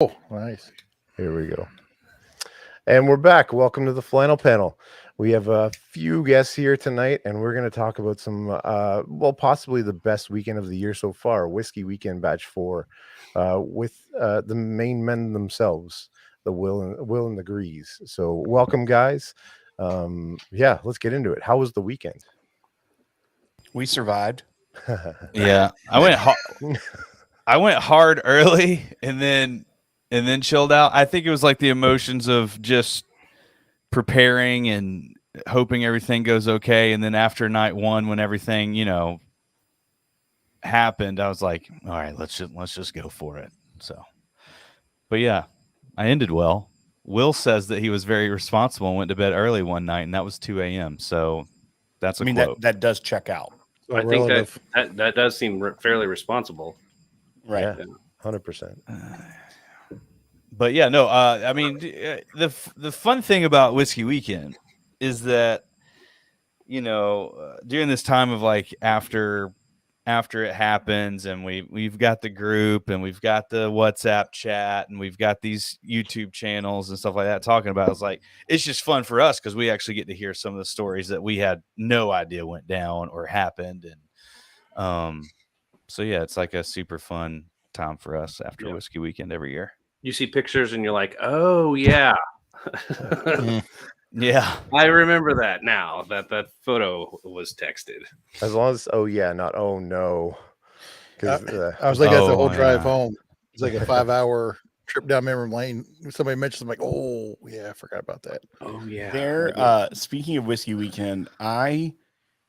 Oh, nice. Here we go. And we're back. Welcome to the Flannel Panel. We have a few guests here tonight, and we're going to talk about some, possibly the best weekend of the year so far, Whiskey Weekend Batch 4, with the main men themselves, the Will and the Grease. So welcome, guys. Let's get into it. How was the weekend? We survived. Yeah, I went hard early and then chilled out. I think it was like the emotions of just preparing and hoping everything goes okay. And then after night one, when everything happened, I was like, all right, let's just go for it. So, but yeah, I ended well. Will says that he was very responsible and went to bed early one night, and that was 2 a.m. So that's a quote. That does check out. So I think that does seem fairly responsible. Right. Yeah, 100%. But yeah, no. I mean, the fun thing about Whiskey Weekend is that during this time of like after it happens, and we've got the group and we've got the WhatsApp chat and we've got these YouTube channels and stuff like that talking about. It's just fun for us because we actually get to hear some of the stories that we had no idea went down or happened, and so yeah, it's like a super fun time for us after Whiskey Weekend every year. You see pictures and you're like, oh yeah. Yeah, I remember that now that photo was texted. As long as, oh yeah, not oh no. I was like, that's the whole drive yeah. home. It's like a 5-hour trip down memory lane. Somebody mentioned, I'm like, oh yeah, I forgot about that. Oh yeah. Speaking of Whiskey Weekend, I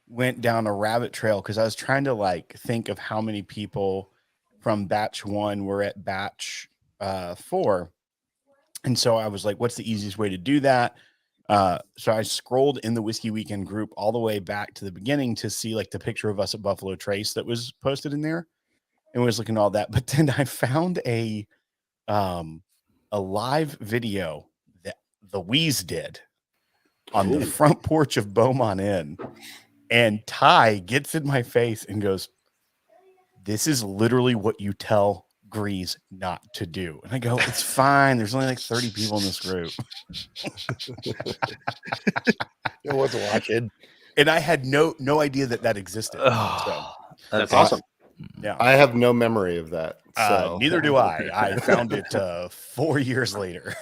went down a rabbit trail because I was trying to like think of how many people from batch 1 were at batch 4. And so I was like, what's the easiest way to do that? So I scrolled in the Whiskey Weekend group all the way back to the beginning to see like the picture of us at Buffalo Trace that was posted in there, and was looking at all that. But then I found a live video that the Wheeze did on the front porch of Beaumont Inn, and Ty gets in my face and goes, "This is literally what you tell Grease not to do." And I go, "It's fine. There's only like 30 people in this group." It was watching. And I had no idea that existed. So, That's awesome. Yeah. I have no memory of that. So Neither do I. I found it 4 years later.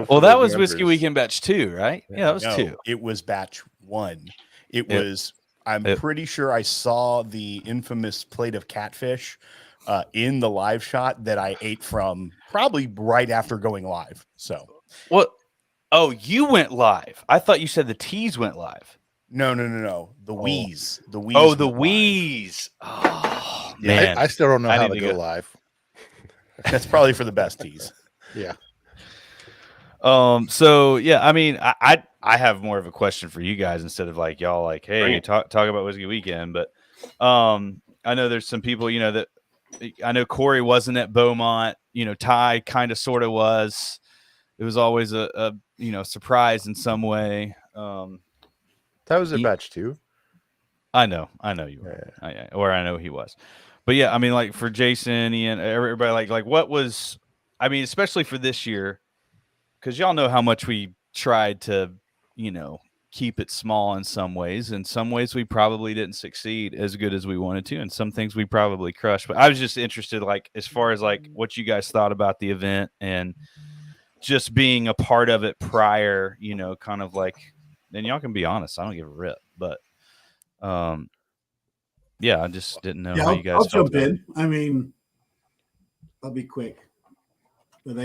Well, that was Whiskey Weekend Batch 2, right? Yeah, that was 2. It was batch 1. It was, I'm pretty sure I saw the infamous plate of catfish in the live shot that I ate from probably right after going live. So what? Oh, you went live. I thought you said the Teeze went live. No. The Wheeze. The Wheeze. Oh, the Wheeze. Oh, man. I still don't know how to go live. That's probably for the best, Teeze. Yeah. So yeah, I mean, I have more of a question for you guys instead of like y'all like, hey, talk about Whiskey Weekend. But I know there's some people, that I know Corey wasn't at Beaumont. Ty kind of sort of was. It was always a surprise in some way. That was a batch 2. I know you were, or I know he was. But yeah, I mean, like for Jason, Ian, everybody, like what was, I mean, especially for this year, because y'all know how much we tried to, keep it small in some ways. In some ways, we probably didn't succeed as good as we wanted to, and some things we probably crushed. But I was just interested, like, as far as like what you guys thought about the event and just being a part of it prior, kind of like, and y'all can be honest, I don't give a rip, but yeah, I just didn't know how you guys I'll felt jump in. I mean, I'll be quick. But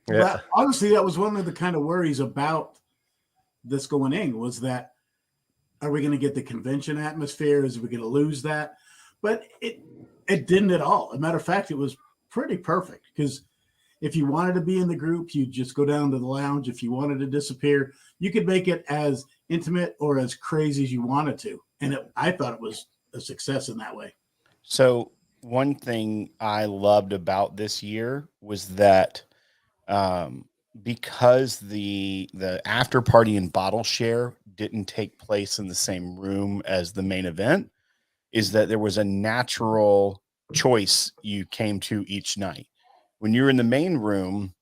but honestly, that was one of the kind of worries about this going in, was that, are we going to get the convention atmosphere? Is we going to lose that? But it didn't at all. As a matter of fact, it was pretty perfect, because if you wanted to be in the group, you just go down to the lounge. If you wanted to disappear, you could make it as intimate or as crazy as you wanted to. And I thought it was a success in that way. So one thing I loved about this year was that because the after party and bottle share didn't take place in the same room as the main event, is that there was a natural choice you came to each night. when you're in the main room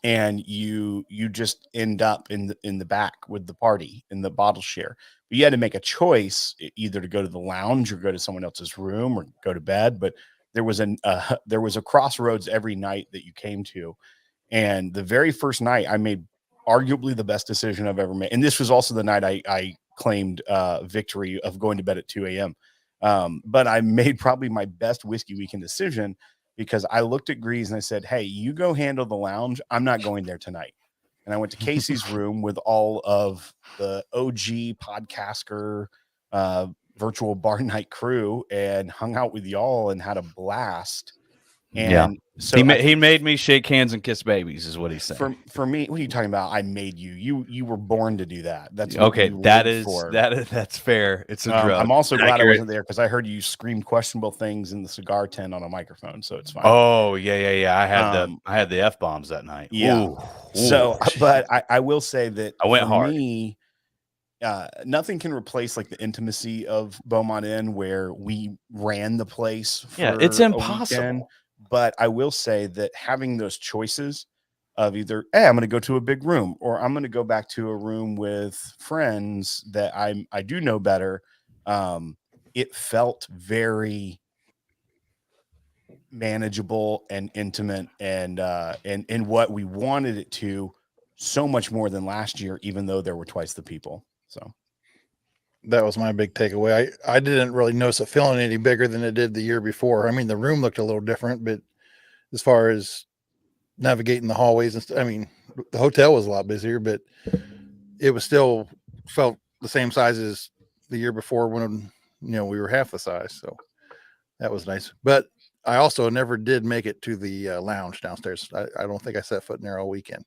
and you just end up in the back with the party in the bottle share. But you had to make a choice either to go to the lounge or go to someone else's room or go to bed. But there was a crossroads every night that you came to. And the very first night I made arguably the best decision I've ever made. And this was also the night I claimed victory of going to bed at 2 a.m. But I made probably my best whiskey weekend decision because I looked at Grease and I said, hey, you go handle the lounge. I'm not going there tonight. And I went to Casey's room with all of the OG podcaster virtual bar night crew and hung out with y'all and had a blast. And so he made me shake hands and kiss babies is what he said. For me, what are you talking about? I made you. You were born to do that. That's okay. That's fair. It's a drug. I'm also glad I wasn't there because I heard you scream questionable things in the cigar tent on a microphone, so it's fine. Oh yeah. I had the F-bombs that night. Yeah. Ooh, so, but I will say that I went hard. Me, nothing can replace like the intimacy of Beaumont Inn where we ran the place. It's impossible. But I will say that having those choices of either, hey, I'm going to go to a big room or I'm going to go back to a room with friends that I do know better. It felt very manageable and intimate and what we wanted it to, so much more than last year, even though there were twice the people. So that was my big takeaway. I didn't really notice it feeling any bigger than it did the year before. I mean, the room looked a little different, but as far as navigating the hallways and stuff, I mean, the hotel was a lot busier, but it was still felt the same size as the year before when, we were half the size. So that was nice. But I also never did make it to the lounge downstairs. I don't think I set foot in there all weekend.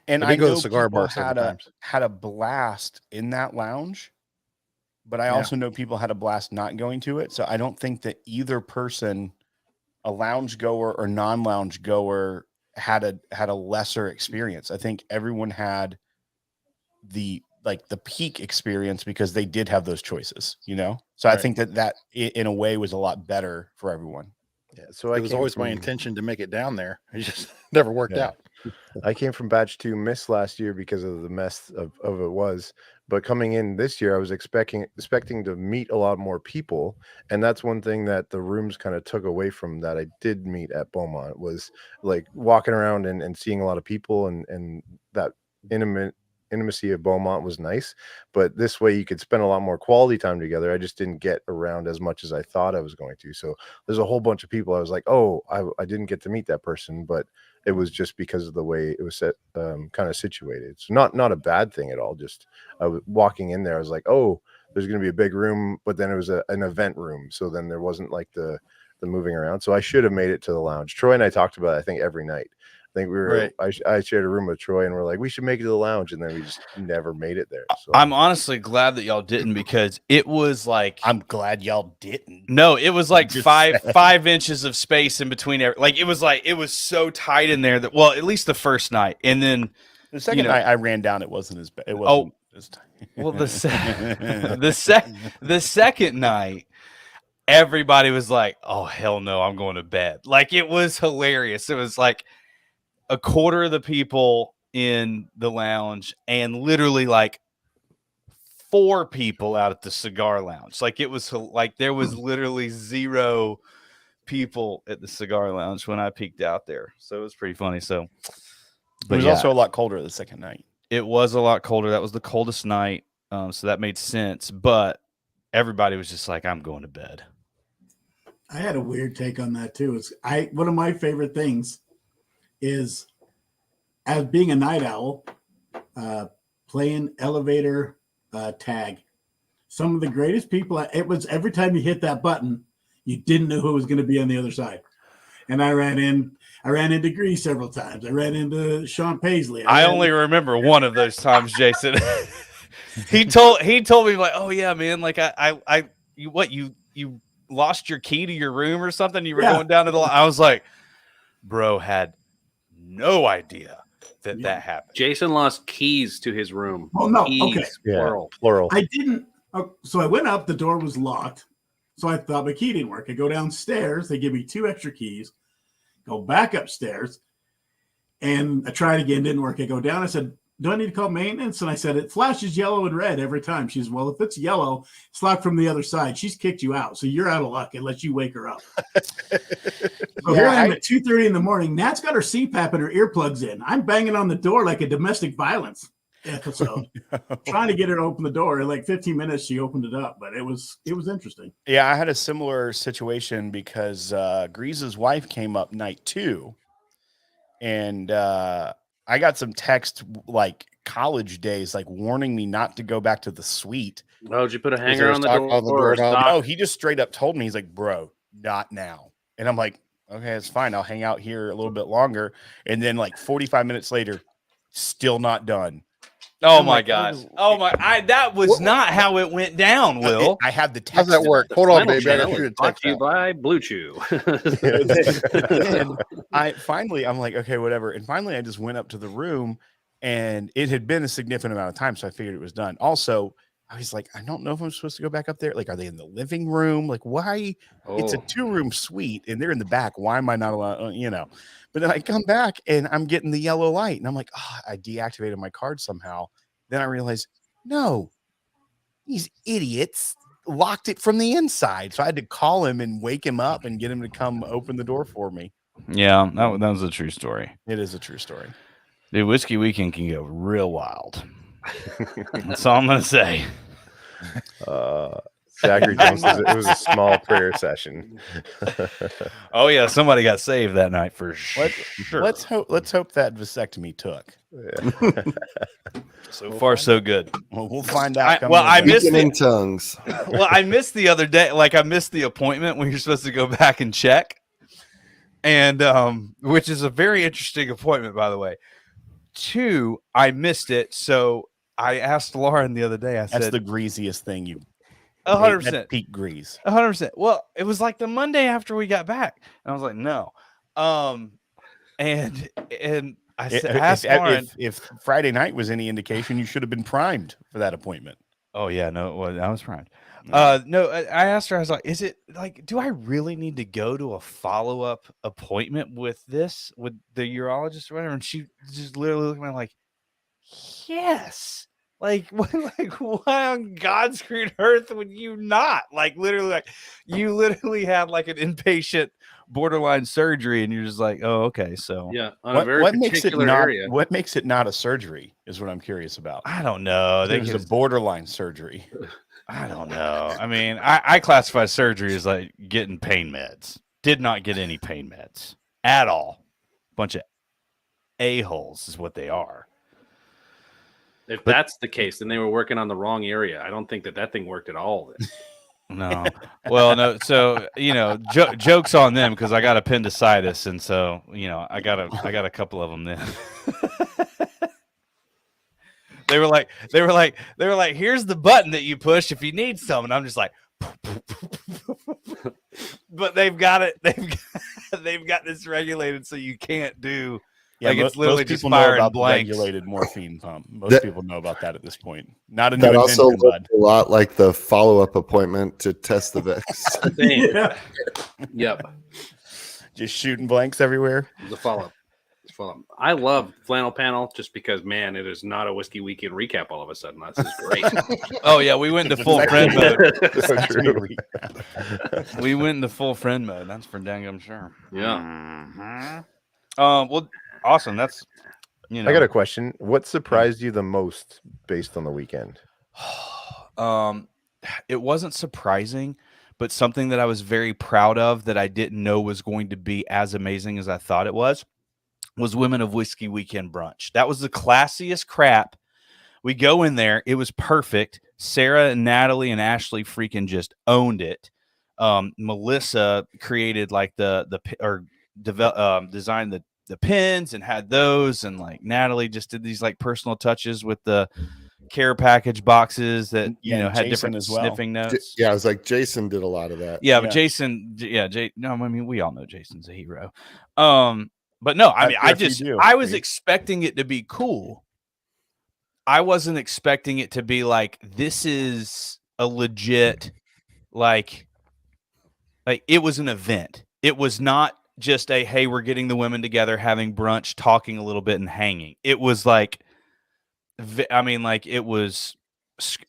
And I go to the cigar bar had a blast in that lounge. But I also know people had a blast not going to it. So I don't think that either person, a lounge goer or non-lounge goer, had a lesser experience. I think everyone had the peak experience because they did have those choices, So right. I think that in a way was a lot better for everyone. Yeah. So it was always my intention to make it down there. It just never worked out. I came from batch 2, missed last year because of the mess of it was. But coming in this year, I was expecting to meet a lot more people. And that's one thing that the rooms kind of took away from that I did meet at Beaumont was like walking around and seeing a lot of people and that intimacy of Beaumont was nice. But this way you could spend a lot more quality time together. I just didn't get around as much as I thought I was going to. So there's a whole bunch of people. I was like, oh, I didn't get to meet that person, but it was just because of the way it was set, kind of situated. So not a bad thing at all. Just I was walking in there. I was like, oh, there's going to be a big room, but then it was an event room. So then there wasn't like the moving around. So I should have made it to the lounge. Troy and I talked about it, I think every night. I think we were. Right. I shared a room with Troy, and we're like, we should make it to the lounge, and then we just never made it there. So I'm honestly glad that y'all didn't because it was like I'm glad y'all didn't. No, it was like five inches of space in between. It was so tight in there that at least the first night, and then the second night I ran down. It wasn't as bad. It wasn't as tight. Well, the second night. Everybody was like, "Oh hell no, I'm going to bed." Like it was hilarious. It was like a quarter of the people in the lounge and literally like 4 people out at the cigar lounge. Like it was like there was literally 0 people at the cigar lounge when I peeked out there. So it was pretty funny. So but it was also a lot colder the second night. It was a lot colder. That was the coldest night. So that made sense. But everybody was just like, I'm going to bed. I had a weird take on that too. One of my favorite things is, as being a night owl, playing elevator tag. Some of the greatest people. It was every time you hit that button, you didn't know who was going to be on the other side. And I ran into Grease several times. I ran into Sean Paisley. I only remember one of those times, Jason. he told me like, oh yeah, man, like you lost your key to your room or something. You were going down to the. I was like, bro, had no idea that happened. Jason lost keys to his room. Oh no, keys, okay, plural. I didn't. So I went up. The door was locked. So I thought my key didn't work. I go downstairs. They give me 2 extra keys. Go back upstairs. And I tried again, didn't work. I go down. I said, do I need to call maintenance? And I said, it flashes yellow and red every time. She says, well, if it's yellow, it's locked from the other side. She's kicked you out. So you're out of luck unless you wake her up. So here I am at 2:30 in the morning. Nat's got her CPAP and her earplugs in. I'm banging on the door like a domestic violence episode, trying to get her to open the door. In like 15 minutes, she opened it up, but it was interesting. Yeah, I had a similar situation because Grease's wife came up night 2, and I got some text like college days, like warning me not to go back to the suite. Oh, did you put a there hanger a on the stock door? on the or a doorknob? stock? No, he just straight up told me, he's like, bro, not now. And I'm like, okay, it's fine. I'll hang out here a little bit longer. And then like 45 minutes later, still not done. Oh I'm my like, gosh. oh. Oh my! that was not how it went down, Will. I have the text. How's that in work? it. Hold on, Flannel baby. I got Channel you is to brought text to you out. by Blue Chew. And I'm like, okay, whatever. And finally, I just went up to the room, and it had been a significant amount of time, so I figured it was done. Also, I was like, I don't know if I'm supposed to go back up there. Like, are they in the living room? Like, why? It's a 2-room suite, and they're in the back. Why am I not allowed? You know. But then I come back, and I'm getting the yellow light, and I'm like, oh, I deactivated my card somehow. Then I realized, no, these idiots locked it from the inside. So I had to call him and wake him up and get him to come open the door for me. Yeah, that was a true story. It is a true story. Dude, Whiskey Weekend can go real wild. That's all I'm gonna say. Zachary Jones says it was a small prayer session. Oh yeah, somebody got saved that night for Let- sure. Let's hope that vasectomy took. So far, so good. Well, we'll find out. I missed Speaking in the, tongues. well, I missed the other day. Like I missed the appointment when you're supposed to go back and check, and which is a very interesting appointment, by the way. 2, I missed it, so I asked Lauren the other day. I That's said, the greasiest thing you. 100%. Peak grease. 100%. Well, it was like the Monday after we got back, and I was like, no. And I said, asked Lauren. If Friday night was any indication, you should have been primed for that appointment. Oh yeah, no, well, I was primed. No, I asked her. I was like, "Is it like, do I really need to go to a follow-up appointment with the urologist or whatever?" And she just literally looked at me like, "Yes." Like, why on God's green earth would you not? Like, literally, like you literally had like an inpatient borderline surgery, and you're just like, "Oh, okay." So Yeah, on a very particular area. What makes it not a surgery is what I'm curious about. I don't know. There's a borderline surgery. I don't know. I mean, I classify surgery as like getting pain meds. Did not get any pain meds at all. Bunch of a-holes is what they are. If that's the case, then they were working on the wrong area. I don't think that thing worked at all. No. Well, no. So, jokes on them because I got appendicitis. And so, I got a couple of them then. They were like, here's the button that you push if you need some. And I'm just like, but they've got it. They've got this regulated so you can't do. Yeah, like it's literally most just people know firing about the blanks. regulated morphine pump. Most people know about that at this point. Not a new That also invention, bud. looked a lot like the follow-up appointment to test the vaccine. Same. Yeah. Yep. Just shooting blanks everywhere. The follow-up. I love Flannel Panel just because, man, it is not a Whiskey Weekend recap all of a sudden. This is great. Oh yeah, we went into full friend mode. So true. We went into full friend mode. That's for dang I'm sure. Yeah. Well, awesome. That's I got a question. What surprised you the most based on the weekend? It wasn't surprising, but something that I was very proud of that I didn't know was going to be as amazing as I thought it was Women of Whiskey Weekend brunch. That was the classiest crap. We go in there. It was perfect. Sarah and Natalie and Ashley freaking just owned it. Melissa created like designed the pins and had those, and like Natalie just did these like personal touches with the care package boxes that had Jason different as well. sniffing notes. Yeah, I was like, Jason did a lot of that. Yeah, but Jason, no, I mean we all know Jason's a hero. But no, I mean I was expecting it to be cool. I wasn't expecting it to be like this is a legit like it was an event. It was not just a, hey, we're getting the women together, having brunch, talking a little bit, and hanging. It was like, I mean, like it was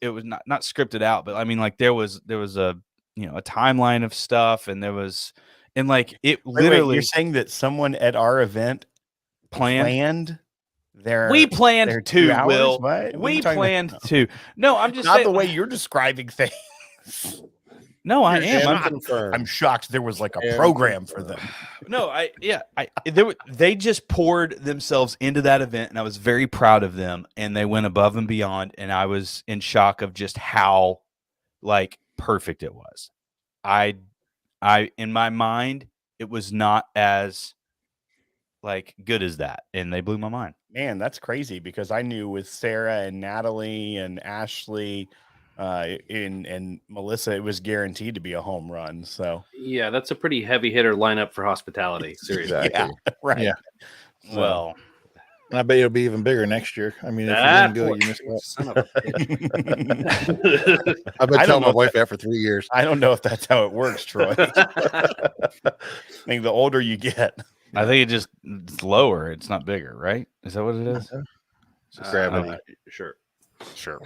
not scripted out, but I mean, like there was a, you know, a timeline of stuff, and there was, and like it Wait, literally you're saying that someone at our event planned their we planned their 2 to, hours? Will. What are you We talking planned about? to. No, I'm just Not saying. the way you're describing things. No, I You're am. shocked. Confirmed. I'm shocked there was like a And program for them. No, they just poured themselves into that event, and I was very proud of them, and they went above and beyond, and I was in shock of just how like perfect it was. I in my mind, it was not as like good as that, and they blew my mind. Man, that's crazy because I knew with Sarah and Natalie and Ashley and Melissa, it was guaranteed to be a home run. So Yeah, that's a pretty heavy hitter lineup for hospitality. Seriously. Exactly. yeah, right. Yeah. So, Well, And I bet it'll be even bigger next year. I mean, if That you didn't go, poor you missed out. son of a bitch. I've been I don't telling know my if wife that for 3 years. I don't know if that's how it works, Troy. I think the older you get, I think it's lower. It's not bigger, right? Is that what it is? Gravity. Sure. sure.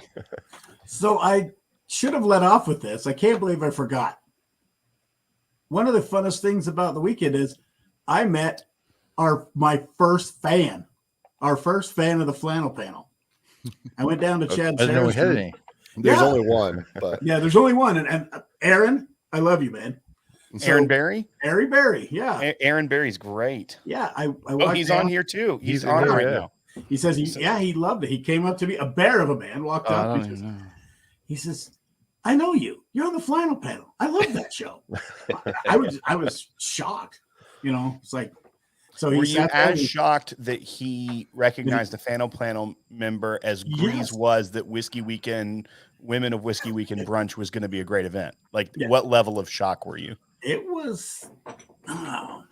So I should have let off with this. I can't believe I forgot. One of the funnest things about the weekend is I met my first fan of the Flannel Panel. I went down to Chad. I didn't know we Sarah's had room. any. There's Yeah. only one, but Yeah, there's only one. And Aaron, I love you, man. Aaron Berry? Aaron Berry. Yeah. Aaron Berry's great. Yeah. I Oh, walked he's down. on here too. He's in on here, right yeah. now. He says he loved it. He came up to me, a bear of a man, walked Oh, I up. don't He even says, know. he says, I know you. You're on the Flannel Panel. I love that show. I was shocked. You know, it's like, so Were he you sat there as and- shocked that he recognized a Flannel Panel member as Grease Yes. was that Whiskey Weekend, Women of Whiskey Weekend brunch was going to be a great event? Like, Yeah. what level of shock were you? It was. Oh,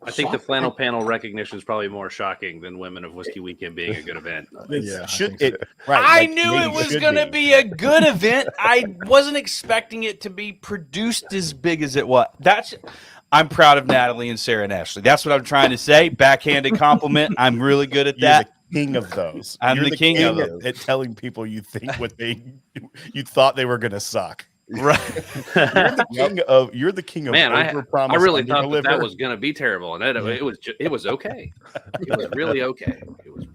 I think the Flannel Panel recognition is probably more shocking than Women of Whiskey Weekend being a good event. Yeah, I Should think it? Right. I like, knew maybe it was should going to be a good event. I wasn't expecting it to be produced as big as it was. I'm proud of Natalie and Sarah and Ashley. That's what I'm trying to say. Backhanded compliment. I'm really good at You're that. the king of those. I'm You're the king of at telling people you think what you thought they were going to suck. Right. You're the king of Man, I overpromise, really thought that underdeliver. was going to be terrible, and it was okay. It was really okay. It was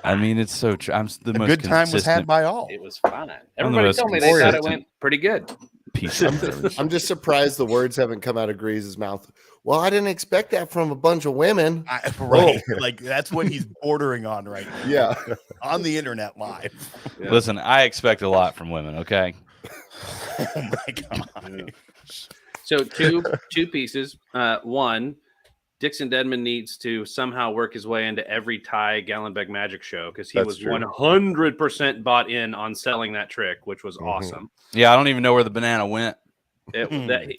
I mean, it's so true. I'm the a most good time was consistent had by all. It was fine. I'm the Everybody most told me they thought it consistent went pretty good. piece of garbage. I'm just surprised the words haven't come out of Grease's mouth. Well, I didn't expect that from a bunch of women. Right. Like that's what he's bordering on right now. Yeah. On the internet live. Yeah. Listen, I expect a lot from women, okay? Oh my god. So two pieces. One, Dixon Dedman needs to somehow work his way into every Ty Gallenbeck Magic show because he That's was true. 100% bought in on selling that trick, which was awesome. Yeah, I don't even know where the banana went.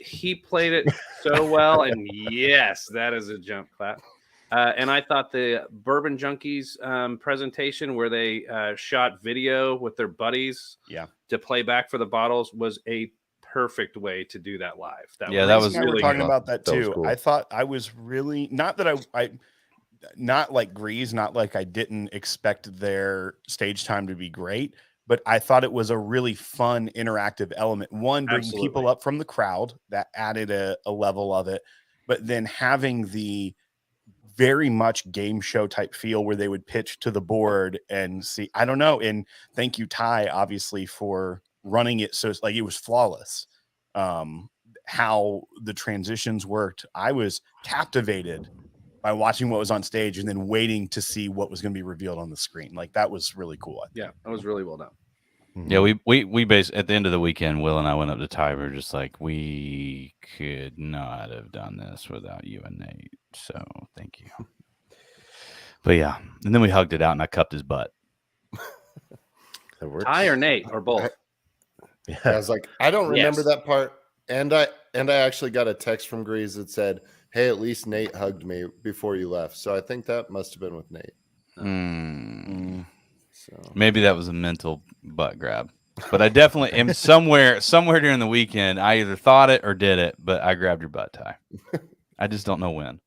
He played it so well, and yes, that is a jump clap. And I thought the Bourbon Junkies presentation where they shot video with their buddies to play back for the bottles was a perfect way to do that live. That We was were really talking good. about that That was too. cool. I thought I was really not that I not like Grease, not like I didn't expect their stage time to be great, but I thought it was a really fun interactive element. One, bringing Absolutely. people up from the crowd that added a level of it, but then having the very much game show type feel where they would pitch to the board and see. I don't know. And thank you, Ty, obviously, for running it so like it was flawless. How the transitions worked, I was captivated by watching what was on stage and then waiting to see what was going to be revealed on the screen. Like that was really cool. Yeah, that was really well done. Yeah, we based at the end of the weekend, Will and I went up to Ty. We were just like, we could not have done this without you and Nate. So thank you. But yeah, and then we hugged it out, and I cupped his butt. That works. Ty or Nate or both? I was like, I don't remember Yes. that part. And I actually got a text from Grease that said, "Hey, at least Nate hugged me before you left." So I think that must have been with Nate. So Maybe that was a mental butt grab. But I definitely am somewhere during the weekend. I either thought it or did it, but I grabbed your butt, Ty. I just don't know when.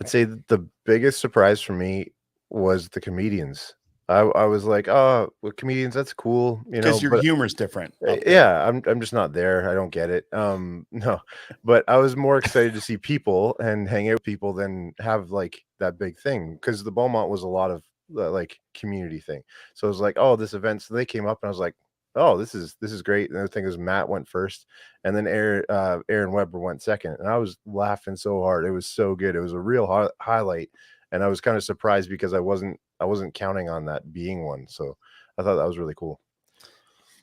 I'd say the biggest surprise for me was the comedians. I was like, oh, well, comedians, that's cool, you know. Because your but- humor's different. up there. yeah, I'm just not there. I don't get it. No, but I was more excited to see people and hang out with people than have like that big thing, because the Beaumont was a lot of like community thing. So it was like, oh, this event. So they came up and I was like, oh, this is great. And the other thing is Matt went first, and then Aaron Weber went second, and I was laughing so hard. It was so good. It was a real highlight, and I was kind of surprised because I wasn't counting on that being one. So I thought that was really cool.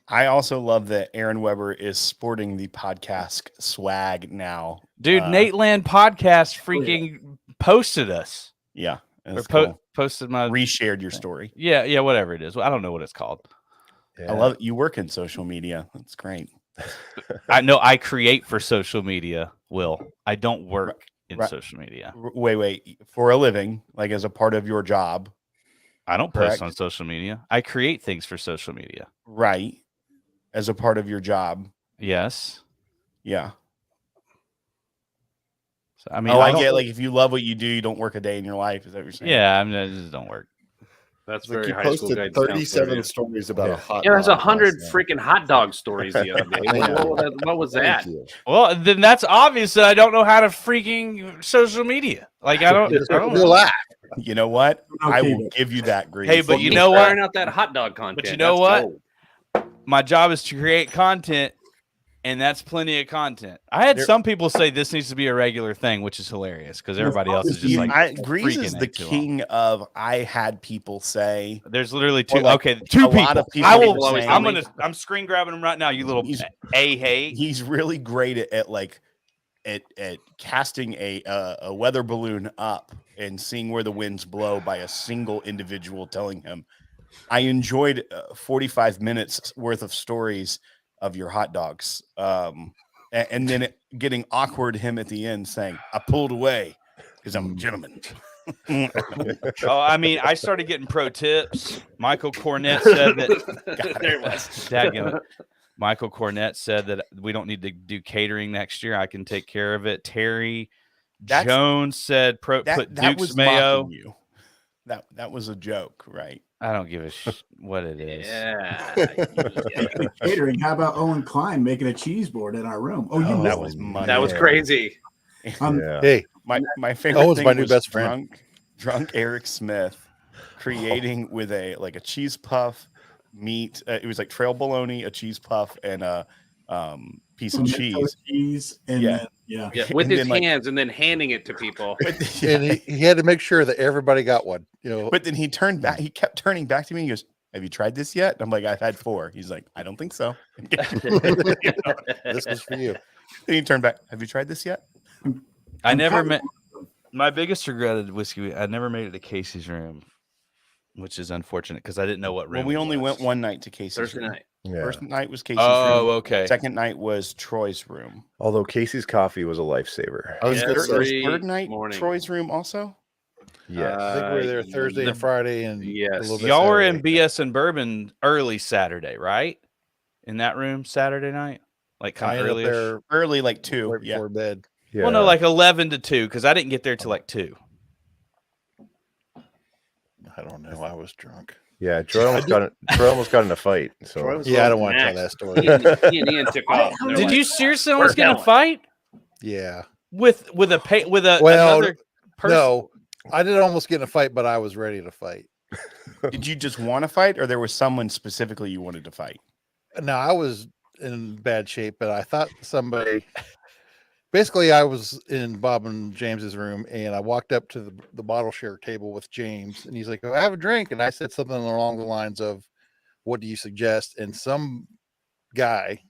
I also love that Aaron Weber is sporting the podcast swag now. Dude, Nate Land podcast freaking posted us. Yeah. Or That's cool. posted my Reshared your story. yeah, whatever it is. Well, I don't know what it's called. Yeah. I love it. You work in social media. That's great. I know I create for social media, Will. I don't work in Right. social media. Wait. For a living, like as a part of your job. I don't post Correct. on social media. I create things for social media. Right. As a part of your job. Yes. Yeah. So, I mean, I don't- get like if you love what you do, you don't work a day in your life. Is that what you're saying? Yeah, I mean, it just don't work. That's Like very you high school posted guidance 37 counselor, stories about a hot yeah, there's dog 100 last night. freaking hot dog stories the other day. I know. What was Thank that? you. Well, then that's obvious that I don't know how to freaking social media. Like I don't know. Relax. You know what? I Okay, will give you that, Grease. Hey, but you Keep know what? firing out that hot dog content. But you know That's what? gold. My job is to create content, and that's plenty of content. I had some people say this needs to be a regular thing, which is hilarious because everybody else is just like Grease is freaking the it too long. king of. I had people say. There's literally Or two. like Okay, a two people. lot of people I will. always I'm saying- I'm screen grabbing them right now. You little He's- hey. He's really great at like at casting a weather balloon up and seeing where the winds blow by a single individual telling him. I enjoyed 45 minutes worth of stories of your hot dogs, and then it getting awkward. Him at the end saying, "I pulled away because I'm a gentleman." Oh, I mean, I started getting pro tips. Michael Cornett said that. There it was. Dadgummit. Michael Cornett said that we don't need to do catering next year. I can take care of it. Terry Jones said put that Duke's was mayo. mocking you. That was a joke, right? I don't give a what it is. Yeah. Catering. How about Owen Klein making a cheese board in our room? Oh, you that missed was it. money. That was crazy. Yeah. Hey, My favorite Owen's thing my new was best friend. drunk Eric Smith creating with a cheese puff meat. It was like trail bologna, a cheese puff, and a piece of cheese. And Yeah. then, yeah. Yeah, with And his then, like- hands and then handing it to people. and he had to make sure that everybody got one. You know, But then he turned back. He kept turning back to me. He goes, "Have you tried this yet?" I'm like, "I've had 4." He's like, "I don't think so." this was for you. Then he turned back. "Have you tried this yet?" I never met. My biggest regret of whiskey. I never made it to Casey's room, which is unfortunate because I didn't know what room. Well, we it only was. went one night to Casey's Thursday room. night. Yeah. First night was Casey's Oh, room. okay. Second night was Troy's room. Although Casey's coffee was a lifesaver. I was Yeah, gonna it's say, very- Third night, morning. Troy's room also. Yes. I think we were there Thursday and Friday, and Yes. a little bit Y'all were Saturday. in BS and Bourbon early Saturday, right? In that room Saturday night, like I kind of ended up early. there Early, like 2. right Yeah. before bed. Yeah. Well, no, like 11 to 2 because I didn't get there till like 2. I don't know. I was drunk. Yeah, Troy almost got in a fight. So Troy was Yeah, I don't going want to tell next. that story. He and Ian took off. and they're Did like, you seriously almost "We're get in a going." fight Yeah. with a Well, another person? No, I did almost get in a fight, but I was ready to fight. Did you just want to fight, or there was someone specifically you wanted to fight? No, I was in bad shape, but I thought somebody. Basically, I was in Bob and James's room, and I walked up to the bottle share table with James, and he's like, "Oh, have a drink," and I said something along the lines of, "What do you suggest?" And some guy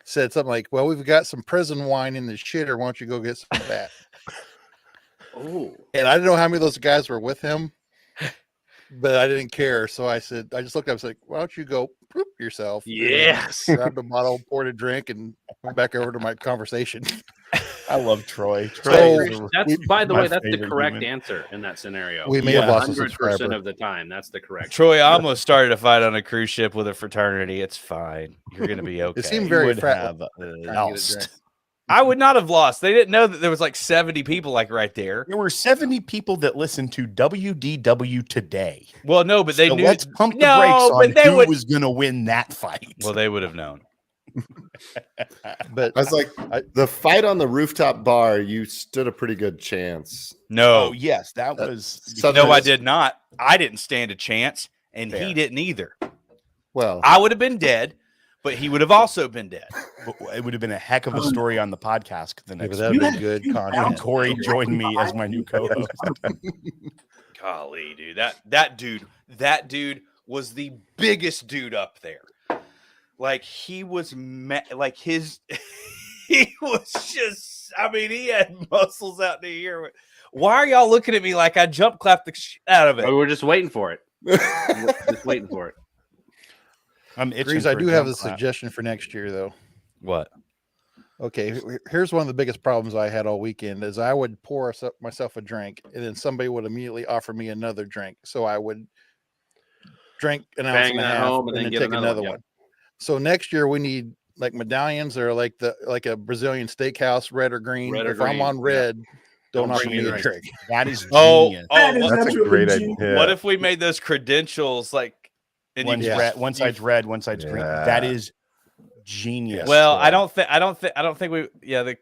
said something like, "Well, we've got some prison wine in the shitter. Why don't you go get some of that?" Oh, And I didn't know how many of those guys were with him, but I didn't care. So I said, I just looked up, I was like, "Why don't you go poop yourself?" And then yes. grabbed a bottle, poured a drink, and went back over to my conversation. I love Troy. So- Troy is a- That's by the my way, that's the favorite correct human. answer in that scenario. We may have lost a 100% subscriber. of the time. That's the correct. Troy, I almost started a fight on a cruise ship with a fraternity. It's fine. You're gonna be okay. It seemed He very would frat. have to get a lost. drink. I would not have lost. They didn't know that there was like 70 people like right there. There were 70 people that listened to WDW today. Well, no, but they So knew. let's pump the No, brakes but on they who would- was going to win that fight. Well, they would have known. But I was like, the fight on the rooftop bar, you stood a pretty good chance. No, Oh, yes, that was. Southern- no, I did not. I didn't stand a chance, and Fair. he didn't either. Well, I would have been dead, but he would have also been dead. It would have been a heck of a story on the podcast the yeah, but next that'd week. be good When content. Corey joined me as my new co-host. Golly, dude, that dude was the biggest dude up there. Like he was, like his, he was just. I mean, he had muscles out to here. Why are y'all looking at me like I jump clapped the shit out of it? Oh, we're just waiting for it. Just waiting for it. I'm itching. Grease, I for do have a jump clap. suggestion for next year, though. What? Okay, here's one of the biggest problems I had all weekend is I would pour myself a drink, and then somebody would immediately offer me another drink. So I would drink an ounce Bang and a that half home and and then then get take another another one, one. So next year we need like medallions or like a Brazilian steakhouse, red or green. Red or If I'm green, on yeah. red, don't Don't offer bring me me a a drink. That is Oh, genius. That is That's a absolutely great genius. idea. What if we made those credentials like? And One's you, red, one side's red, one side's green. Yeah. That is genius. well, Troy. I don't think we. Yeah,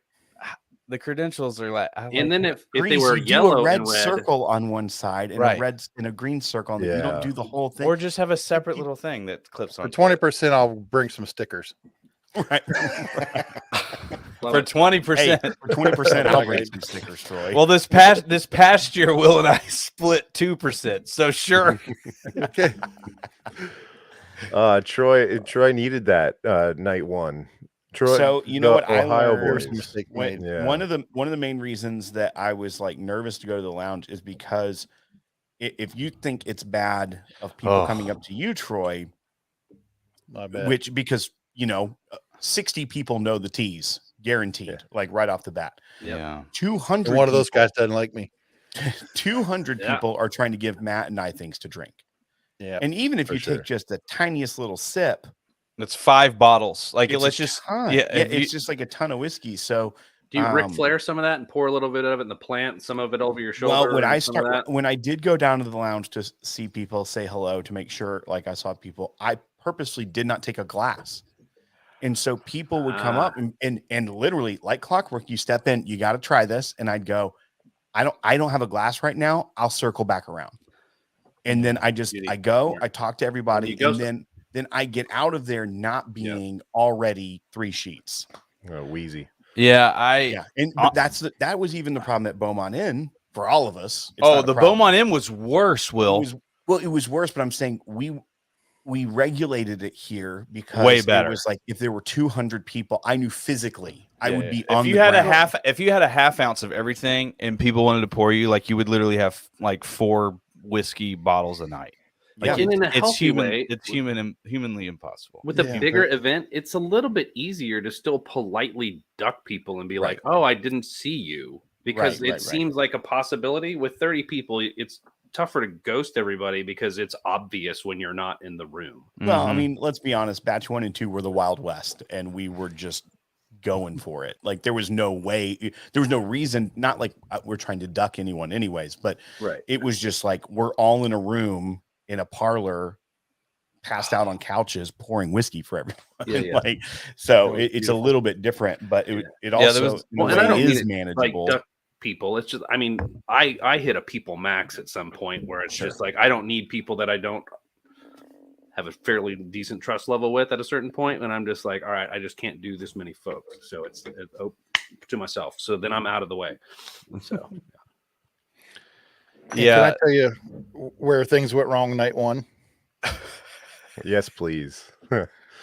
the credentials are like. I like And then if they Grease, were you do yellow a red and red, circle on one side and Right. a red and a green circle, on the, you Yeah. don't do the whole thing. or just have a separate little thing that clips For on 20%, I'll bring some stickers. right. love for it. 20%. Hey, for 20%, I'll bring Okay. some stickers, Troy. Well, this past year, Will and I split 2%. So sure. Okay. Troy needed that night one. Troy, So, you know the what I Ohio learned? There's a boys. mistake When- made. Yeah. one of the main reasons that I was like nervous to go to the lounge is because if you think it's bad of people Oh. coming up to you, Troy, My bad. which because 60 people know the Teeze, guaranteed, Yeah. like right off the bat. Yep. Yeah. 200 And one of those people- guys doesn't like me. 200 Yeah. people are trying to give Matt and I things to drink. Yeah. And even if for you sure. take just the tiniest little sip, It's 5 bottles. Like, it's let's a just. ton. Yeah. Yeah, if you- it's just like a ton of whiskey. So Do you Ric Um, Flair some of that and pour a little bit of it in the plant, some of it over your shoulder? well, and some of that? when I did go down to the lounge to see people, say hello, to make sure like I saw people, I purposely did not take a glass. And so people would come up and literally like clockwork, you step in, you got to try this. And I'd go, I don't have a glass right now. I'll circle back around. And then I go, I talk to everybody, and then I get out of there not being already 3 sheets. Oh, wheezy. Yeah. Yeah. And but that was even the problem at Beaumont Inn for all of us. It's Oh, not a the problem. Beaumont Inn was worse, Will. It was worse, but I'm saying we regulated it here because Way better. It was like if there were 200 people, I knew physically I would be If on you the had ground. if you had a half ounce of everything and people wanted to pour you, like you would literally have like 4 whiskey bottles a night. Like Yeah. in a It's healthy human. way, It's humanly impossible. with a Yeah, bigger but- event, it's a little bit easier to still politely duck people and be Right. like, "Oh, I didn't see you," because Right, it right. seems like a possibility. With 30 people, it's tougher to ghost everybody because it's obvious when you're not in the room. Well, I Mhm. mean, let's be honest, batch 1 and 2 were the Wild West, and we were just going for it. Like there was no way, there was no reason, not like we're trying to duck anyone anyways, but Right. it was just like we're all in a room in a parlor passed out on couches pouring whiskey for everyone. Yeah, yeah. Like so It was it's a little bit different, but it there also was- in a Well, and I way don't mean is it manageable. Like duck people. It's just, I mean, I hit a people max at some point where it's just like I don't need people that I don't have a fairly decent trust level with at a certain point, and I'm just like, all right, I just can't do this many folks, so it's to myself. So then I'm out of the way. So And Yeah. Can I tell you where things went wrong night 1? Yes, please.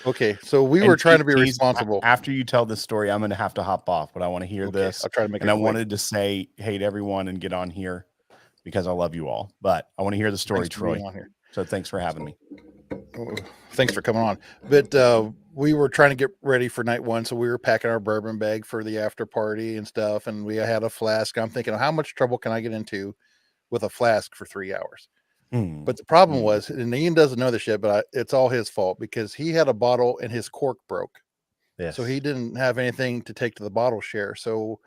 Okay, so we And were trying to be Teeze, responsible. After you tell this story, I'm going to have to hop off, but I want to hear Okay, this. I'll try to make And it I quick. wanted to say hey to everyone and get on here because I love you all. But I want to hear the story, Thanks for being Troy. on here. So thanks for having me. Oh, thanks for coming on. But we were trying to get ready for night 1, so we were packing our bourbon bag for the after party and stuff, and we had a flask. I'm thinking, how much trouble can I get into with a flask for 3 hours? Hmm. But the problem was, and Ian doesn't know this yet, but it's all his fault because he had a bottle and his cork broke. Yes. So he didn't have anything to take to the bottle share. So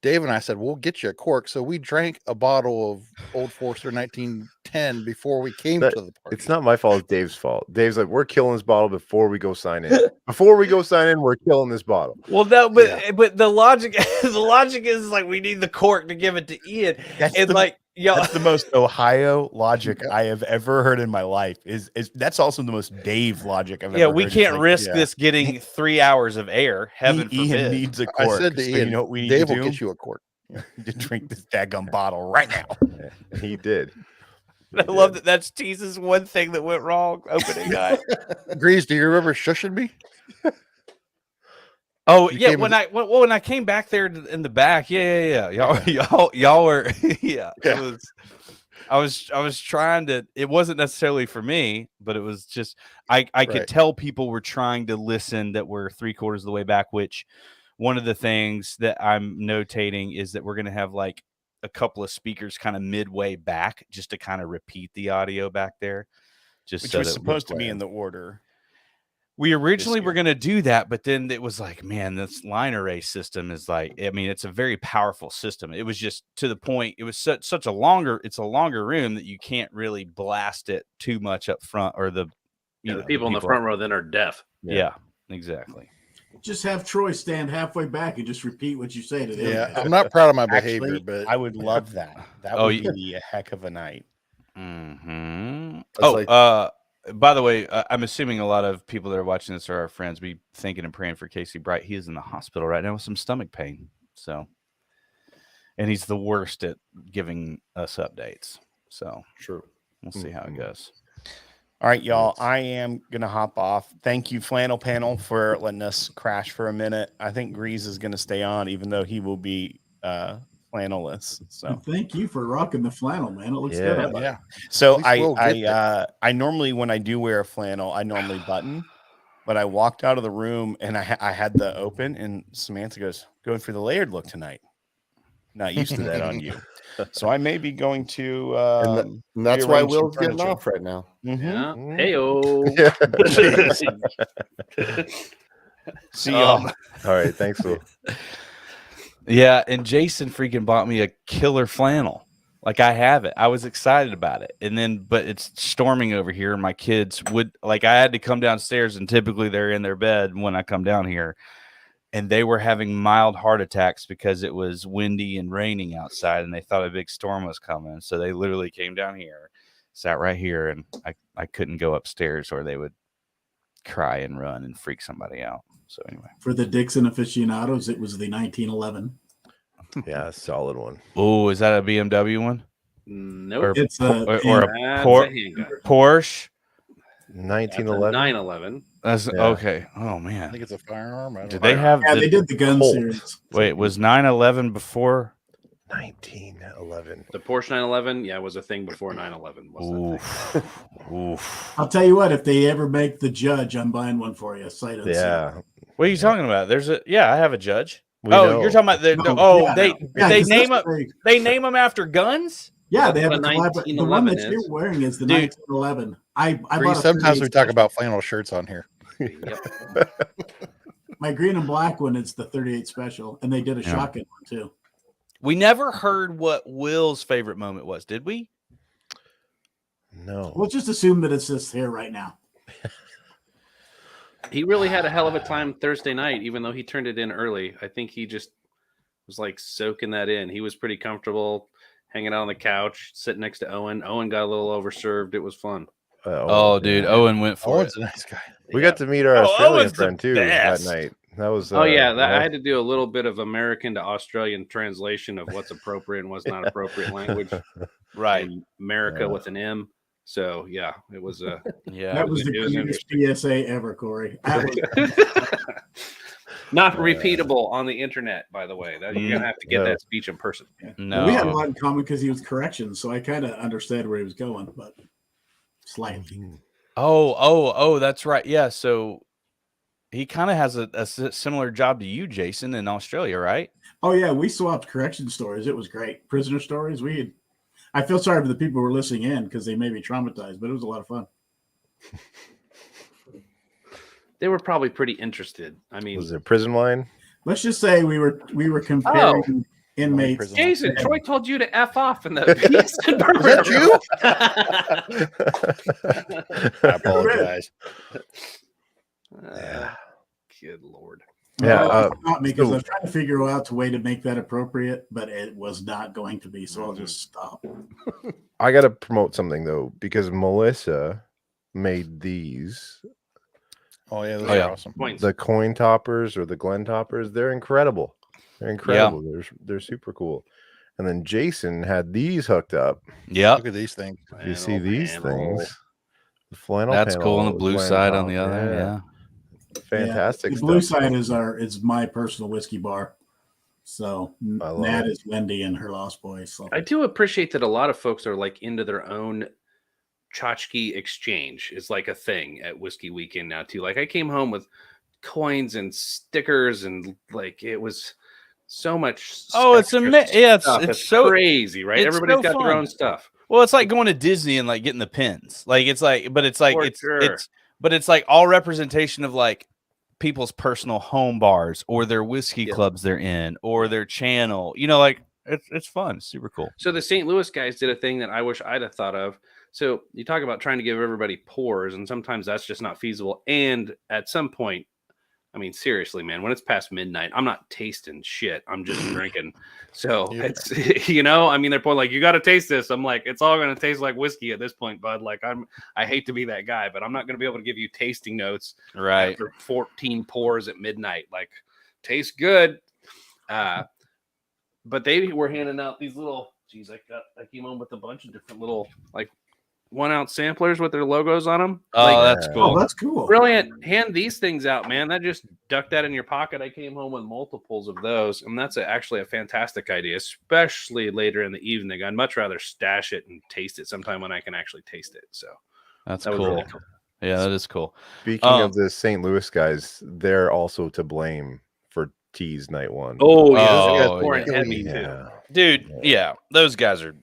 Dave and I said, we'll get you a cork. So we drank a bottle of Old Forester 1910 before we came That- to the party. It's not my fault. It's Dave's fault. Dave's like, we're killing this bottle before we go sign in. Before we go sign in, we're killing this bottle. Well, no, but the logic the logic is like we need the cork to give it to Ian, That's and the- like y'all. That's the most Ohio logic I have ever heard in my life. Is that's also the most Dave logic I've Yeah, ever we heard. It's can't like, risk this getting 3 hours of air. Heaven Ian forbid. needs a I cork. said to so Ian, you know what we need Dave to will do? get you a cork. To drink this daggum bottle right now. Yeah, he did. I love that. That's Teeze's one thing that went wrong opening night. Grease, do you remember shushing me? Oh You yeah, came when I came back there in the back, yeah. Y'all were yeah. It was I was trying to. It wasn't necessarily for me, but it was just I could Right. tell people were trying to listen that were 3/4 of the way back. Which one of the things that I'm notating is that we're going to have like a couple of speakers kind of midway back just to kind of repeat the audio back there. Just Which so was that supposed to be we're- in the order. We originally were year. going to do that, but then it was like, man, this line array system is like, I mean, it's a very powerful system. It was just to the point. It was such a longer room that you can't really blast it too much up front, or the The people in the front row then are deaf. Yeah, exactly. Just have Troy stand halfway back and just repeat what you say to them. Yeah, I'm not proud of my behavior, Actually, but I would love that. That Oh, would you- be a heck of a night. Mm-hmm. That's Oh, by the way, I'm assuming a lot of people that are watching this are our friends. Be thinking and praying for Casey Bright. He is in the hospital right now with some stomach pain. So, and he's the worst at giving us updates. So True. we'll see how it goes. All right, y'all. I am gonna hop off. Thank you, Flannel Panel, for letting us crash for a minute. I think Grease is gonna stay on, even though he will be flannelless. So And thank you for rocking the flannel, man. It looks Yeah. good. on you. yeah. So At least we'll get I normally, when I do wear a flannel, I normally button, but I walked out of the room and I had the open, and Samantha goes, "Going for the layered look tonight." Not used to that on you, so I may be going to. And that's why rearrange some Will's getting furniture. off right now. Mhm. Yeah. Mm-hmm. Heyo. See y'all. All right. Thanks, Will. Yeah, and Jason freaking bought me a killer flannel. Like I have it. I was excited about it. And then but it's storming over here and my kids would like I had to come downstairs and typically they're in their bed when I come down here. And they were having mild heart attacks because it was windy and raining outside and they thought a big storm was coming. So they literally came down here, sat right here, and I couldn't go upstairs or they would cry and run and freak somebody out. So anyway. For the Dixon aficionados, it was the 1911. Yeah, solid one. Oh, is that a BMW one? Nope. It's a, or a That's Por- a handgun. Porsche? That's a 1911. 911. That's Yeah. okay. Oh I man. think it's a firearm. I don't Did know. they have yeah, they did the gun Colt. series. wait, was 911 before? 1911. The Porsche 911, yeah, was a thing before 911. Was that thing. Oof. Oof. I'll tell you what, if they ever make the Judge, I'm buying one for you. Sight unseen. Yeah. What are you talking about? There's a I have a Judge. We Oh, know. you're talking about the No, yeah, they no. Yeah, they 'cause name that's them what they name them after guns? Yeah, they have a That's what collab. The one 1911 that is. you're wearing is the Dude. 1911. I Grease, bought a sometimes we 38 talk special. about flannel shirts on here. Yep. My green and black one is the 38 special, and they did a Yeah. shotgun one too. We never heard what Will's favorite moment was, did we? No. We'll just assume that it's just here right now. He really had a hell of a time Thursday night, even though he turned it in early. I think he just was like soaking that in. He was pretty comfortable hanging out on the couch, sitting next to Owen. Owen got a little overserved. It was fun. Oh, dude, yeah. Owen went for Owen's it. a nice guy. We got to meet our Oh, Australian Owen's the friend too best. that night. That was. Oh yeah, yeah. I had to do a little bit of American to Australian translation of what's appropriate and what's not appropriate language. Right. in America Yeah. with an M. So yeah, it was Yeah. That was it the was cutest PSA ever, Corey. not repeatable on the internet. By the way, that you're gonna have to get No. that speech in person. No. We had a lot in common because he was corrections, so I kind of understood where he was going, but slightly. Oh, that's right. Yeah, so he kind of has a similar job to you, Jason, in Australia, right? Oh yeah, we swapped correction stories. It was great. Prisoner stories. I feel sorry for the people who were listening in because they may be traumatized, but it was a lot of fun. they were probably pretty interested. I mean, Was it prison wine? Let's just say we were comparing inmates. prison. Jason, Troy told you to F off in the peace and Is that you? I apologize. Good Lord. Yeah, Not me, because I was trying to figure out a way to make that appropriate, but it was not going to be. So I'll just stop. I got to promote something though, because Melissa made these. Oh yeah, those Oh, are yeah. awesome. Points. The coin toppers or the Glen toppers, they're incredible. They're incredible. They're super cool. And then Jason had these hooked up. Yep. Look at these things. You see these Flannel. things? The flannel That's cool. And panel the blue Glen side on the top, other. Yeah. Fantastic. Yeah, the blue stuff. side is my personal whiskey bar. So I love Nat it. is Wendy and her Lost Boys. So I do appreciate that a lot of folks are like into their own tchotchke exchange. Is like a thing at Whiskey Weekend now too. Like I came home with coins and stickers and like it was so much. Oh, it's extra yeah, stuff. it's so crazy, right? it's Everybody's so got their fun. own stuff. Well, it's like going to Disney and like getting the pins. Like it's like, but it's like For it's sure. but it's like all representation of like people's personal home bars or their whiskey Yeah. clubs they're in or their channel. You know, like it's fun. It's super cool. So the St. Louis guys did a thing that I wish I'd have thought of. So you talk about trying to give everybody pours, and sometimes that's just not feasible. And at some point, I mean, seriously, man, when it's past midnight, I'm not tasting shit. I'm just drinking. So Yeah. it's, I mean, they're like, you got to taste this. I'm like, it's all going to taste like whiskey at this point, bud. Like I hate to be that guy, but I'm not going to be able to give you tasting notes Right. after 14 pours at midnight. Like, tastes good. But they were handing out these little, geez, I came home with a bunch of different little, like 1 ounce samplers with their logos on them. Oh, Like, that's oh, cool. that's cool. brilliant. Hand these things out, man. That just duck that in your pocket. I came home with multiples of those, and that's actually a fantastic idea, especially later in the evening. I'd much rather stash it and taste it sometime when I can actually taste it. So That's that was cool. really cool. Yeah, that is cool. Speaking of the St. Louis guys, they're also to blame for Teeze night one. Oh yeah, those Oh, guys pouring yeah. heavy too. yeah. Dude, yeah, those guys are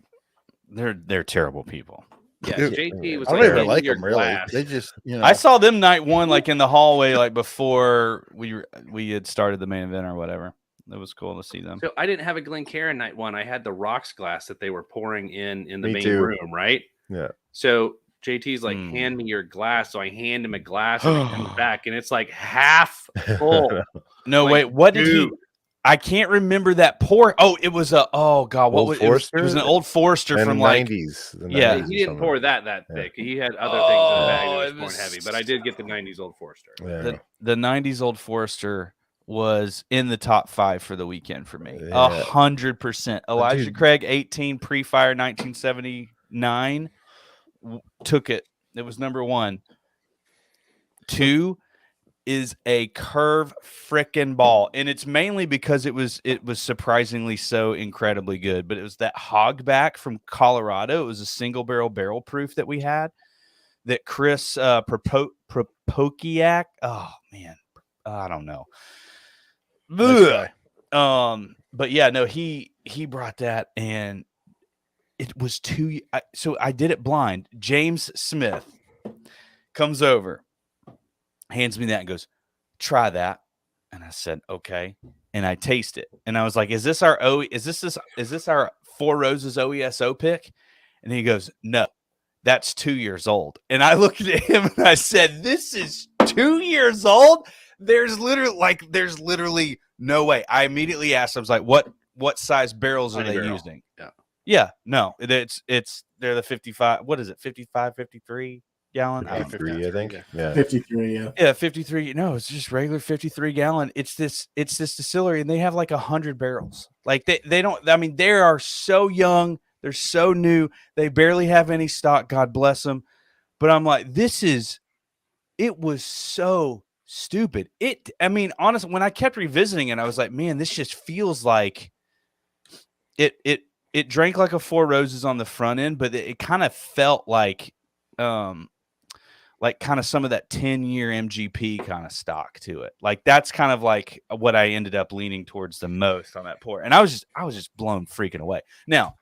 they're terrible people. Yeah, Dude, JT was I don't like, even in like your them really. glass. They just, I saw them night one, like in the hallway, like before we had started the main event or whatever. It was cool to see them. So I didn't have a Glencairn night one. I had the rocks glass that they were pouring in the Me main too. room, right? Yeah. So JT's like, hand me your glass. So I hand him a glass and it comes back and it's like half full. No, Like, wait, what did dude. he? I can't remember that pour. Oh, it was a. Oh God, what Old was it? Was, it was an Forester? old Forester And from like. 90s. the Yeah. 90s He or didn't something. pour that Yeah. thick. He had other things in the bag that Oh, was it pouring was- heavy, but I did get the 90s Old Forester. Yeah. The 90s Old Forester was in the top 5 for the weekend for me. Yeah. 100%. Elijah dude. Craig, 18, pre-fire 1979, took it. It was number 1. 2 is a curve frickin' ball, and it's mainly because it was surprisingly so incredibly good. But it was that hogback from Colorado. It was a single barrel proof that we had. That Chris Propokiak. Oh man, I don't know. Nice Ugh. But yeah, no, he brought that, and it was so I did it blind. James Smith comes over, hands me that, and goes, "Try that." And I said, "Okay." And I taste it, and I was like, "Is this our Four Roses OESO pick?" And he goes, "No, that's 2 years old." And I looked at him and I said, "This is 2 years old? There's literally no way." I immediately asked, I was like, what size barrels are Tiny they barrel. using? Yeah. Yeah, no, they're the 55, what is it, 55, 53 gallon? I don't know. 53, I think. Yeah. 53, yeah. Yeah, 53. No, it's just regular 53 gallon. It's this distillery, and they have like 100 barrels. Like they don't, I mean, they are so young, they're so new, they barely have any stock, God bless them. But I'm like, it was so stupid. I mean, honestly, when I kept revisiting it, I was like, man, this just feels like it drank like a Four Roses on the front end, but it kind of felt like kind of some of that 10-year MGP kind of stock to it. Like that's kind of like what I ended up leaning towards the most on that pour. And I was just blown freaking away. Now,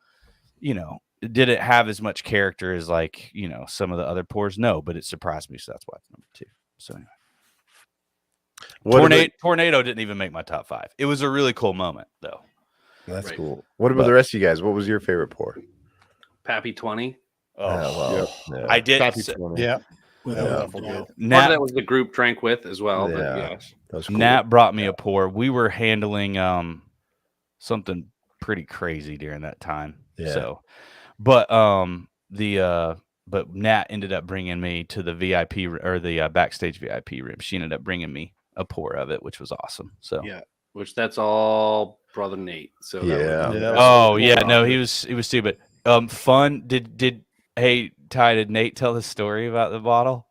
did it have as much character as like, some of the other pours? No, but it surprised me. So that's why it's number 2. So anyway. Tornado didn't even make my top 5. It was a really cool moment, though. That's Right. cool. What about the rest of you guys? What was your favorite pour? Pappy 20. Yeah. I did. Happy 20. Yeah. Without That was a awful doubt. good. Part of Nat, that was the group drank with as well. But Yeah. yes. That was cool. Nat brought me a pour. We were handling something pretty crazy during that time. Yeah. So, but Nat ended up bringing me to the VIP or the backstage VIP room. She ended up bringing me a pour of it, which was awesome. So Yeah. Which that's all brother Nate. So Yeah. Yeah, that was Oh cool. yeah, no, he was stupid. Fun. Ty, did Nate tell the story about the bottle?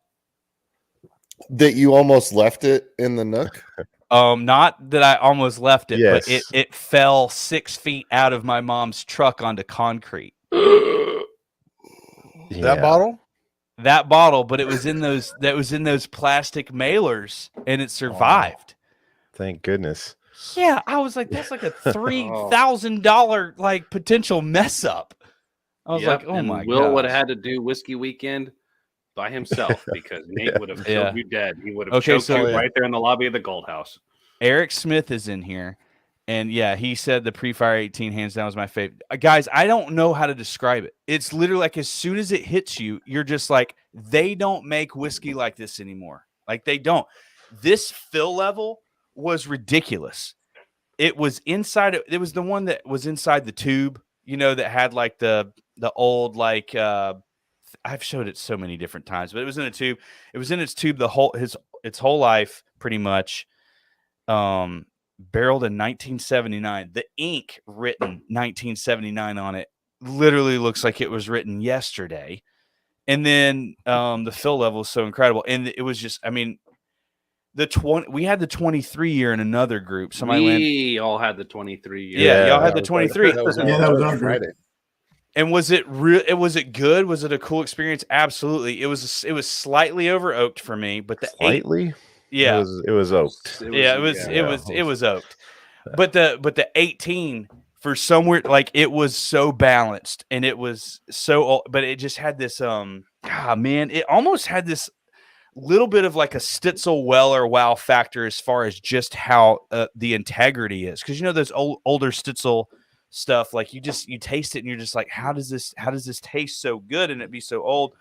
That you almost left it in the nook. Not that I almost left it, but Yes. it fell 6 feet out of my mom's truck onto concrete. That bottle? That bottle, but it was in those plastic mailers, and it survived. Thank goodness. Yeah, I was like, that's like a $3,000 like potential mess up. I was like, oh and my god. Will would have had to do whiskey weekend by himself because Nate would have killed you dead. He would have choked you right there in the lobby of the Gold House. Eric Smith is in here, and yeah, he said the pre-fire 18 hands down was my favorite. Guys, I don't know how to describe it. It's literally like as soon as it hits you, you're just like, they don't make whiskey like this anymore. Like they don't. This fill level was ridiculous. It was inside. It was the one that was inside the tube, that had like the old like. I've showed it so many different times, but it was in a tube. It was in its tube its whole life, pretty much. Barreled in 1979. The ink written 1979 on it literally looks like it was written yesterday. And then the fill level is so incredible, and it was just, I mean. We had the 23 year in another group. We all had the 23 year. Yeah, y'all had the 23. That was our Friday. And was it real? Was it good? Was it a cool experience? Absolutely. It was slightly over oaked for me, but the Slightly? yeah, It was oaked. it was oaked. But the 18 for somewhere like it was so balanced and it was so, but it just had this it almost had this little bit of like a Stitzel Weller wow factor as far as just how the integrity is, because those older Stitzel stuff, like you taste it and you're just like, how does this taste so good and it be so old?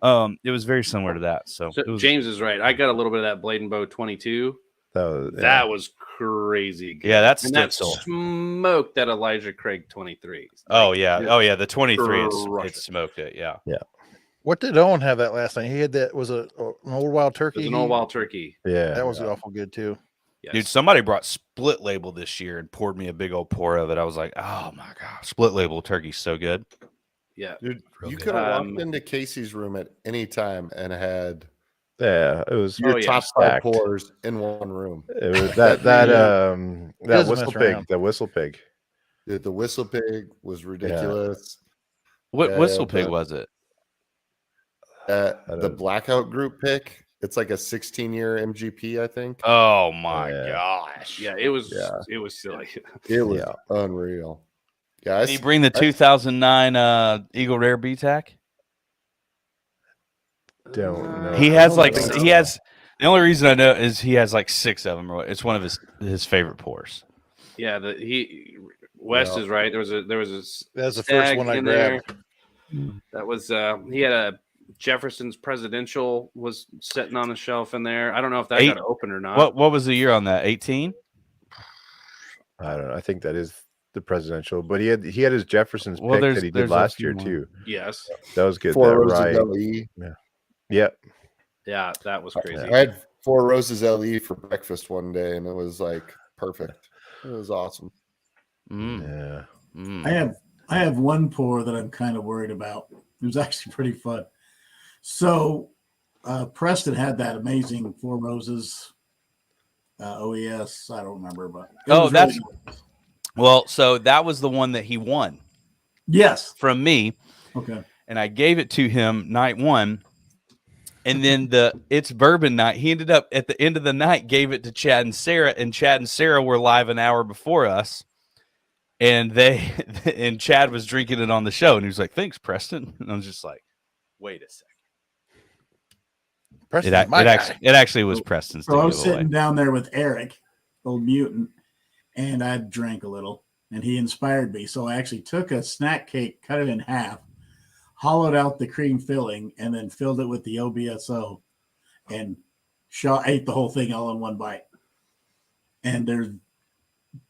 It was very similar to that. So James is right. I got a little bit of that Blade and Bow 22. That was crazy good. Yeah, that's and that Stitzel. Smoked that Elijah Craig 23. Oh yeah, the 23 it smoked it. Yeah. What did Owen have that last night? He had that was an old wild It turkey. was an old wild turkey. Yeah. That was awful good too. Yes. Dude, somebody brought Split Label this year and poured me a big old pour of it. I was like, oh my god, Split Label turkey's so good. Yeah, Dude, Real you good. could have walked into Casey's room at any time and had Yeah, it was your top 5 stacked. pours in one room. It was that doesn't whistle mess pig. around. That whistle pig. Dude, the whistle pig was ridiculous. What Yeah, whistle pig but- was it? The don't- blackout group pick. It's like a 16-year MGP, I think. Oh my Yeah. gosh. yeah, it was Yeah. it was silly. It was unreal. Yeah, I Did he bring the 2009 Eagle Rare BTAC? Don't know. He has I like don't think he so. has. The only reason I know is he has like 6 of them. It's one of his favorite pours. Yeah, West Yeah. is right. There was a That's the first stag one I in there. grabbed. That was he had a Jefferson's Presidential was sitting on the shelf in there. I don't know if that got open or not. What was the year on that? 18? I don't know. I think that is the presidential, but he had his Jefferson's Well, pick there's- that he did there's a last few year more. too. Yes. That was good. 4 That Roses right. LE. Yep. Yeah, that was crazy. I had 4 Roses LE for breakfast one day, and it was like perfect. It was awesome. Mm, Yeah. mm. I have one pour that I'm kind of worried about. It was actually pretty fun. So Preston had that amazing 4 Roses OES. I don't remember, but it Oh, was that's- really nice. Well, so that was the one that he won Yes. from me, Okay. and I gave it to him night 1. And then it's bourbon night. He ended up at the end of the night gave it to Chad and Sarah, and Chad and Sarah were live an hour before us. And and Chad was drinking it on the show, and he was like, "Thanks, Preston." And I was just like, "Wait a second." Preston's my guy. It actually was Preston's to So I was give away. sitting down there with Eric, old mutant, and I drank a little, and he inspired me. So I actually took a snack cake, cut it in half, hollowed out the cream filling, and then filled it with the OBSO, and ate the whole thing all in one bite. And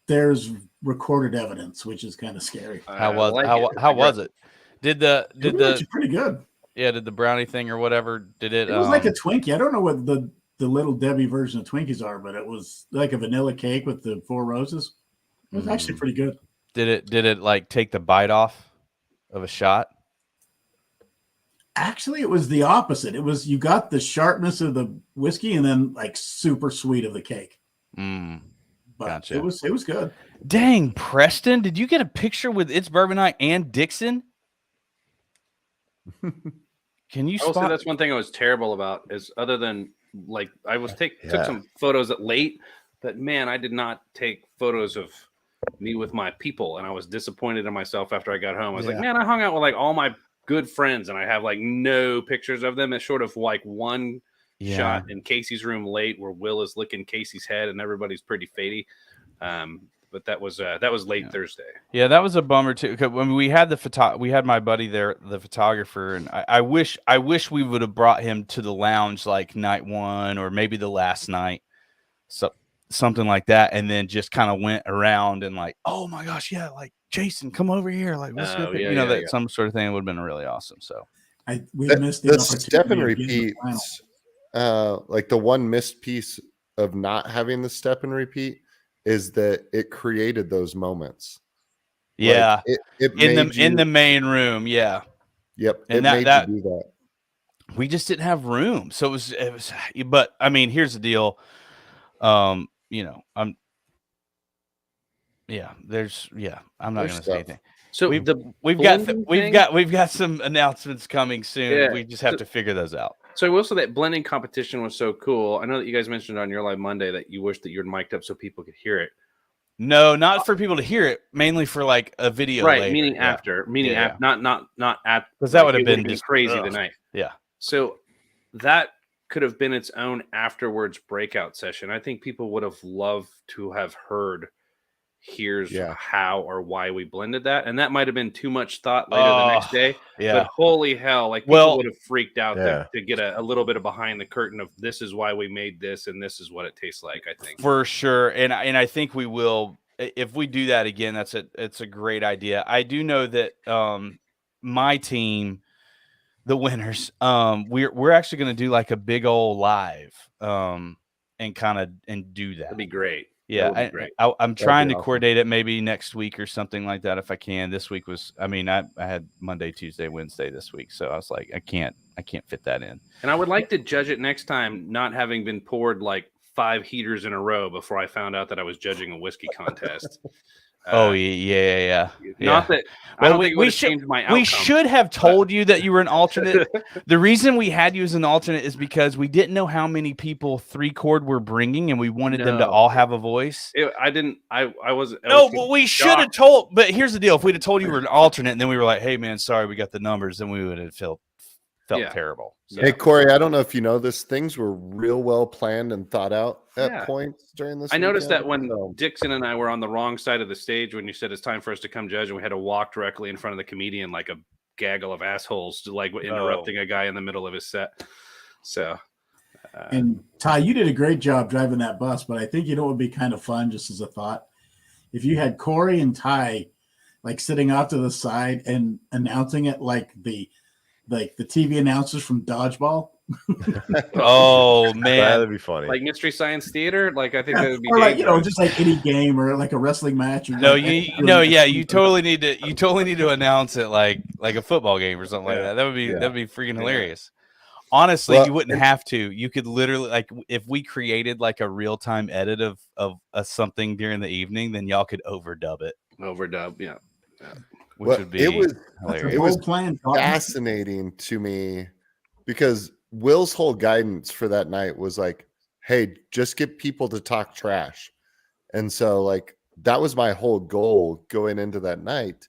there's recorded evidence, which is kind of scary. How was it? Did It was actually pretty good. Yeah, did the brownie thing or whatever? Did it? It was like a Twinkie. I don't know what the Little Debbie version of Twinkies are, but it was like a vanilla cake with the 4 roses. It was actually pretty good. Did it like take the bite off of a shot? Actually, it was the opposite. It was, you got the sharpness of the whiskey and then like super sweet of the cake. But Gotcha. it was good. Dang, Preston, did you get a picture with It's Bourbon Night and Dixon? Can you I will say spot? that's one thing I was terrible about, is other than like I was took Yeah. some photos at late, but man, I did not take photos of me with my people, and I was disappointed in myself after I got home. I was like, man, I hung out with like all my good friends, and I have like no pictures of them. It's short of like one shot in Casey's room late where Will is licking Casey's head and everybody's pretty fadey. But that was late Thursday. Yeah, that was a bummer too. 'Cause when we had we had my buddy there, the photographer, and I wish we would have brought him to the lounge like night one or maybe the last night, so something like that, and then just kind of went around and like, oh my gosh, yeah, like Jason, come over here, like let's get that some sort of thing would have been really awesome. So We missed the opportunity step and of getting the repeats, final. like the one missed piece of not having the step and repeat is that it created those moments. yeah, Like, it in the main room, yeah. Yep, And it that made you do that. we just didn't have room, so it was. But I mean, here's the deal. I'm not There's going to say stuff. anything. So we've got some announcements coming soon. Yeah. We just have to figure those out. So I will say that blending competition was so cool. I know that you guys mentioned on your live Monday that you wish that you were mic'd up so people could hear it. No, not for people to hear it, mainly for like a video. Right, later. meaning Yeah. after, Yeah. not at, Because that would it have been would've just crazy ugh. tonight. Yeah. So that could have been its own afterwards breakout session. I think people would have loved to have heard here's how or why we blended that, and that might have been too much thought later the next day. Yeah. But holy hell, like people would have freaked out to get a little bit of behind the curtain of this is why we made this and this is what it tastes like. I think For sure, and I think we will if we do that again. It's a great idea. I do know that my team, the winners, we're actually going to do like a big old live and do that. that'd be great. Yeah, That would be great. I'm trying to awesome. coordinate it maybe next week or something like that if I can. This week was, I had Monday, Tuesday, Wednesday this week, so I was like, I can't fit that in. And I would like to judge it next time, not having been poured like 5 heaters in a row before I found out that I was judging a whiskey contest. Yeah. Not that I don't think it would have changed my outcome. We should have told you that you were an alternate. The reason we had you as an alternate is because we didn't know how many people 3-chord were bringing, and we wanted them to all have a voice. I was But we should have told. But here's the deal: if we'd have told you were an alternate, and then we were like, "Hey, man, sorry, we got the numbers," then we would have felt terrible. So. Hey Corey, I don't know if you know this. Things were real well planned and thought out at points during this. I noticed that weekend. when Dixon and I were on the wrong side of the stage when you said it's time for us to come judge, and we had to walk directly in front of the comedian like a gaggle of assholes, like interrupting a guy in the middle of his set. So, And Ty, you did a great job driving that bus, but I think what would be kind of fun, just as a thought, if you had Corey and Ty like sitting off to the side and announcing it like the TV announcers from Dodgeball. Oh man, that'd be funny. like Mystery Science Theater, like I think that would be or like just like any game or like a wrestling match. Or you totally need to announce it like a football game or something like that. That'd be freaking hilarious. Honestly, you wouldn't have to. You could literally, like, if we created like a real-time edit of something during the evening, then y'all could overdub it. Yeah. Which would be hilarious. It was fascinating to me because Will's whole guidance for that night was like, hey, just get people to talk trash. And so like that was my whole goal going into that night.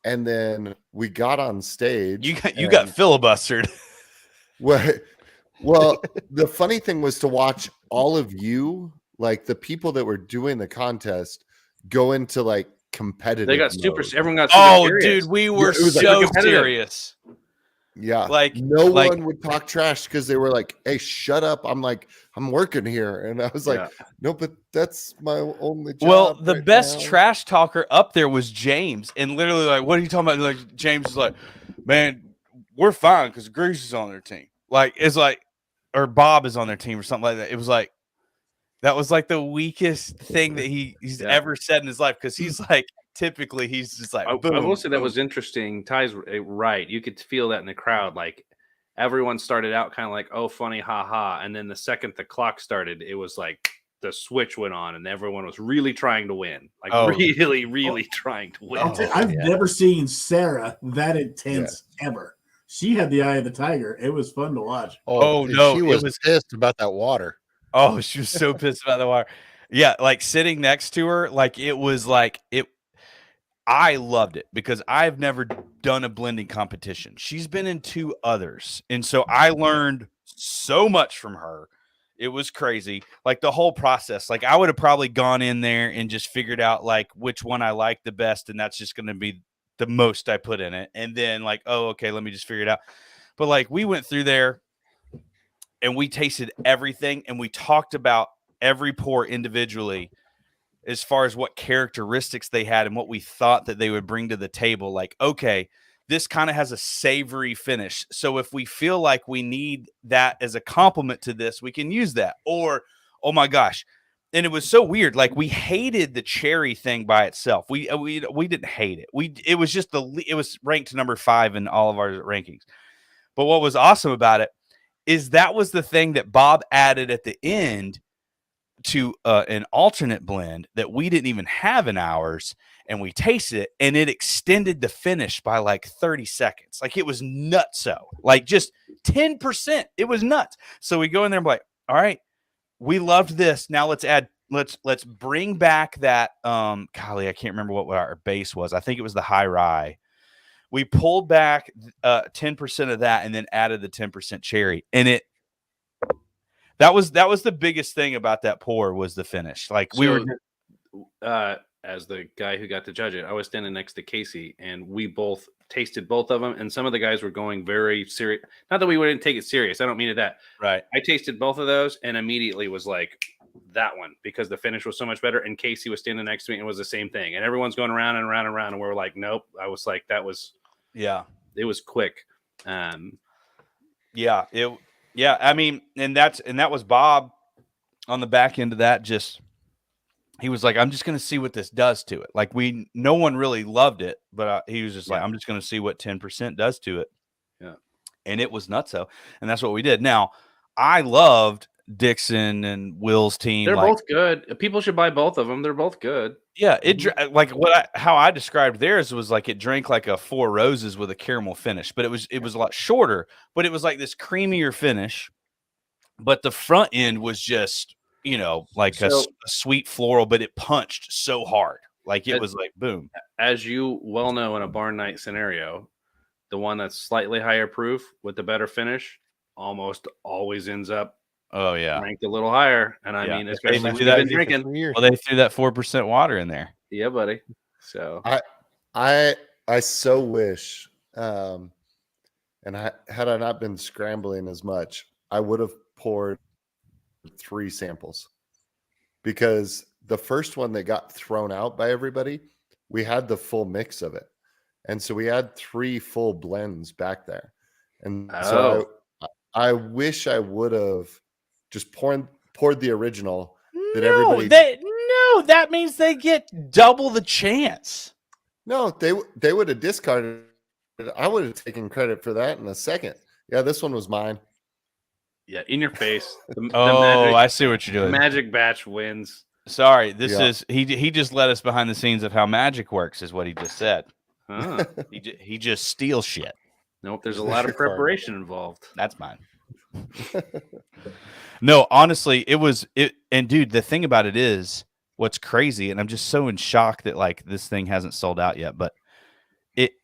And then we got on stage. You got filibustered. Well, Well, the funny thing was to watch all of you, like the people that were doing the contest, go into like competitive. They got mode. everyone got super Oh, serious. dude, we were it was like so competitive. serious. Yeah. Like, no like- one would talk trash because they were like, hey, shut up. I'm like, I'm working here. And I was like, Yeah. no, but that's my only job. Well, the right best now." trash talker up there was James, and literally, like, what are you talking about? Like, James is like, man, we're fine because Grease is on their team. Like, it's like, or Bob is on their team or something like that. It was like, that was like the weakest thing that he's Yeah. ever said in his life, because he's like, typically he's just like, I boom, will say that boom. was interesting. Ty's right. You could feel that in the crowd. Like everyone started out kind of like, oh, funny, ha ha. And then the second the clock started, it was like the switch went on and everyone was really trying to win. Like Oh. really trying to win. I've never seen Sarah that intense ever. She had the eye of the tiger. It was fun to watch. Oh, and no, she it was, was- pissed about that water. Oh, she was so pissed about the water. Yeah, like sitting next to her, like it was like it. I loved it because I've never done a blending competition. She's been in 2 others, and so I learned so much from her. It was crazy, like the whole process. Like I would have probably gone in there and just figured out like which one I like the best, and that's just going to be the most I put in it. And then like, oh, okay, let me just figure it out. But like we went through there and we tasted everything and we talked about every pour individually as far as what characteristics they had and what we thought that they would bring to the table. Like, okay, this kind of has a savory finish. So if we feel like we need that as a complement to this, we can use that. Or, oh my gosh. And it was so weird. Like we hated the cherry thing by itself. We didn't hate it. It was just it was ranked number 5 in all of our rankings. But what was awesome about it is that was the thing that Bob added at the end to an alternate blend that we didn't even have in ours, and we tasted it, and it extended the finish by like 30 seconds. Like it was nutso, like just 10%. It was nuts. So we go in there and be like, all right, we loved this. Now let's bring back that golly, I can't remember what our base was. I think it was the high rye. We pulled back 10% of that and then added the 10% cherry, and that was the biggest thing about that pour was the finish. Like we were as the guy who got to judge it, I was standing next to Casey and we both tasted both of them. And some of the guys were going very serious. Not that we wouldn't take it serious. I don't mean it that. right. I tasted both of those and immediately was like that one because the finish was so much better. And Casey was standing next to me and it was the same thing. And everyone's going around and around and around. And we were like, nope. I was like, it was quick. Yeah, I mean, and that was Bob on the back end of that. Just he was like, I'm just going to see what this does to it. Like no one really loved it, but he was just like, I'm just going to see what 10% does to it. Yeah, and it was nutso, and that's what we did. Now, I loved Dixon and Will's team. they're both good. People should buy both of them. They're both good. Yeah, like how I described theirs was like it drank like a Four Roses with a caramel finish, but it was a lot shorter, but it was like this creamier finish. But the front end was just like a sweet floral, but it punched so hard, like it was like boom. As you well know, in a barn night scenario, the one that's slightly higher proof with the better finish almost always ends up ranked a little higher. And I mean, especially when you've been drinking. Well, they threw that 4% water in there. Yeah, buddy. So I so wish, and had I not been scrambling as much, I would have poured 3 samples, because the first one that got thrown out by everybody, we had the full mix of it, and so we had 3 full blends back there, and so I wish I would have just poured the original. That means they get double the chance. No, they would have discarded it. I would have taken credit for that in a second. Yeah, this one was mine. Yeah, in your face. I see what you're doing. The magic batch wins. Sorry, this is he just let us behind the scenes of how magic works, is what he just said. Huh. He just steals shit. Nope, there's a lot of preparation involved. That's mine. No, honestly, and dude, the thing about it is what's crazy, and I'm just so in shock that like this thing hasn't sold out yet, but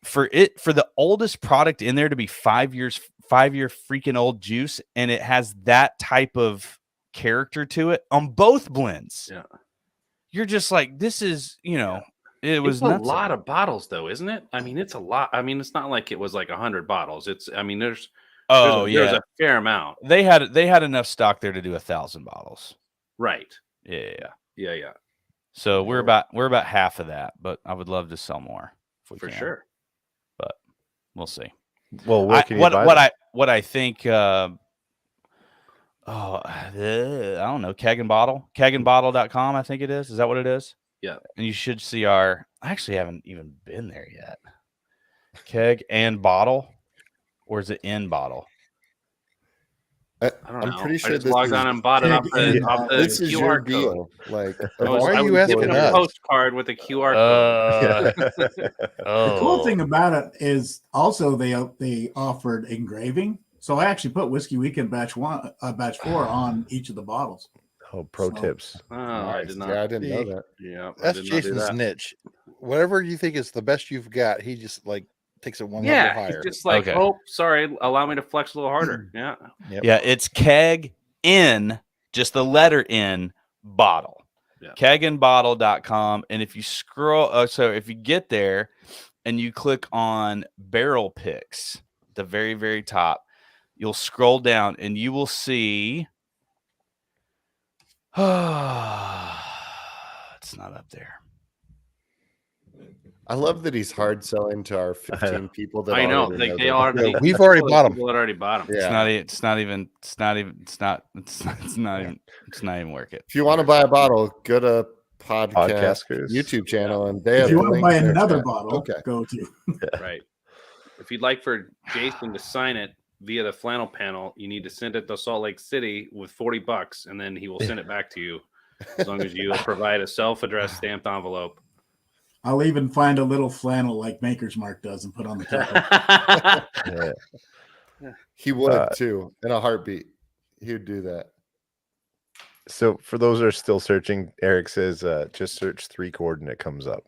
for the oldest product in there to be 5 5-year freaking old juice, and it has that type of character to it on both blends. Yeah. You're just like, this is, it was It's a nuts. lot of bottles, though, isn't it? I mean, it's a lot. I mean, it's not like it was like 100 bottles. There's Yeah. a fair amount. They had enough stock there to do 1,000 bottles. Right. Yeah. Yeah. So we're about half of that, but I would love to sell more if we For can. sure. But we'll see. Well, where can you buy them? What I think I don't know, keg and bottle, kegandbottle.com, I think it is. Is that what it is? Yeah. And you should see I actually haven't even been there yet. Keg and bottle, or is it in bottle? I don't know. I'm pretty sure I just this logged is, on and bought it off the this is your QR code. deal. Like, Why are you given asking a us? postcard with a QR code. The cool thing about it is also they offered engraving. So I actually put Whiskey Weekend batch 4 on each of the bottles. Oh, pro So- tips. Oh, I did not. Yeah, I didn't know that. Yeah, I That's did not do Jason's that. niche. Whatever you think is the best you've got, he just like takes it one level Yeah, higher. it's just like, Okay. oh, sorry, allow me to flex a little harder. Yeah. Yep. Yeah, it's keg in, just the letter N, bottle. Yeah. Kegandbottle.com. And if you scroll, so if you get there and you click on barrel picks, the very, very top, you'll scroll down and you will see. It's not up there. I love that he's hard selling to our 15 people that I know. already They them. already. Yeah, we've already bought 'em. People had already bought them. Yeah. It's not even work it. If you want to buy a bottle, go to podcast Podcasters. YouTube channel, and they If have you the want to link buy in their another chat. bottle, Okay. go to. Right. If you'd like for Jason to sign it via the Flannel panel, you need to send it to Salt Lake City with $40, and then he will send it back to you as long as you provide a self-addressed stamped envelope. I'll even find a little flannel like Maker's Mark does and put on the top. Yeah. He would too, in a heartbeat. He would do that. So for those that are still searching, Eric says just search 3 chord and it comes up.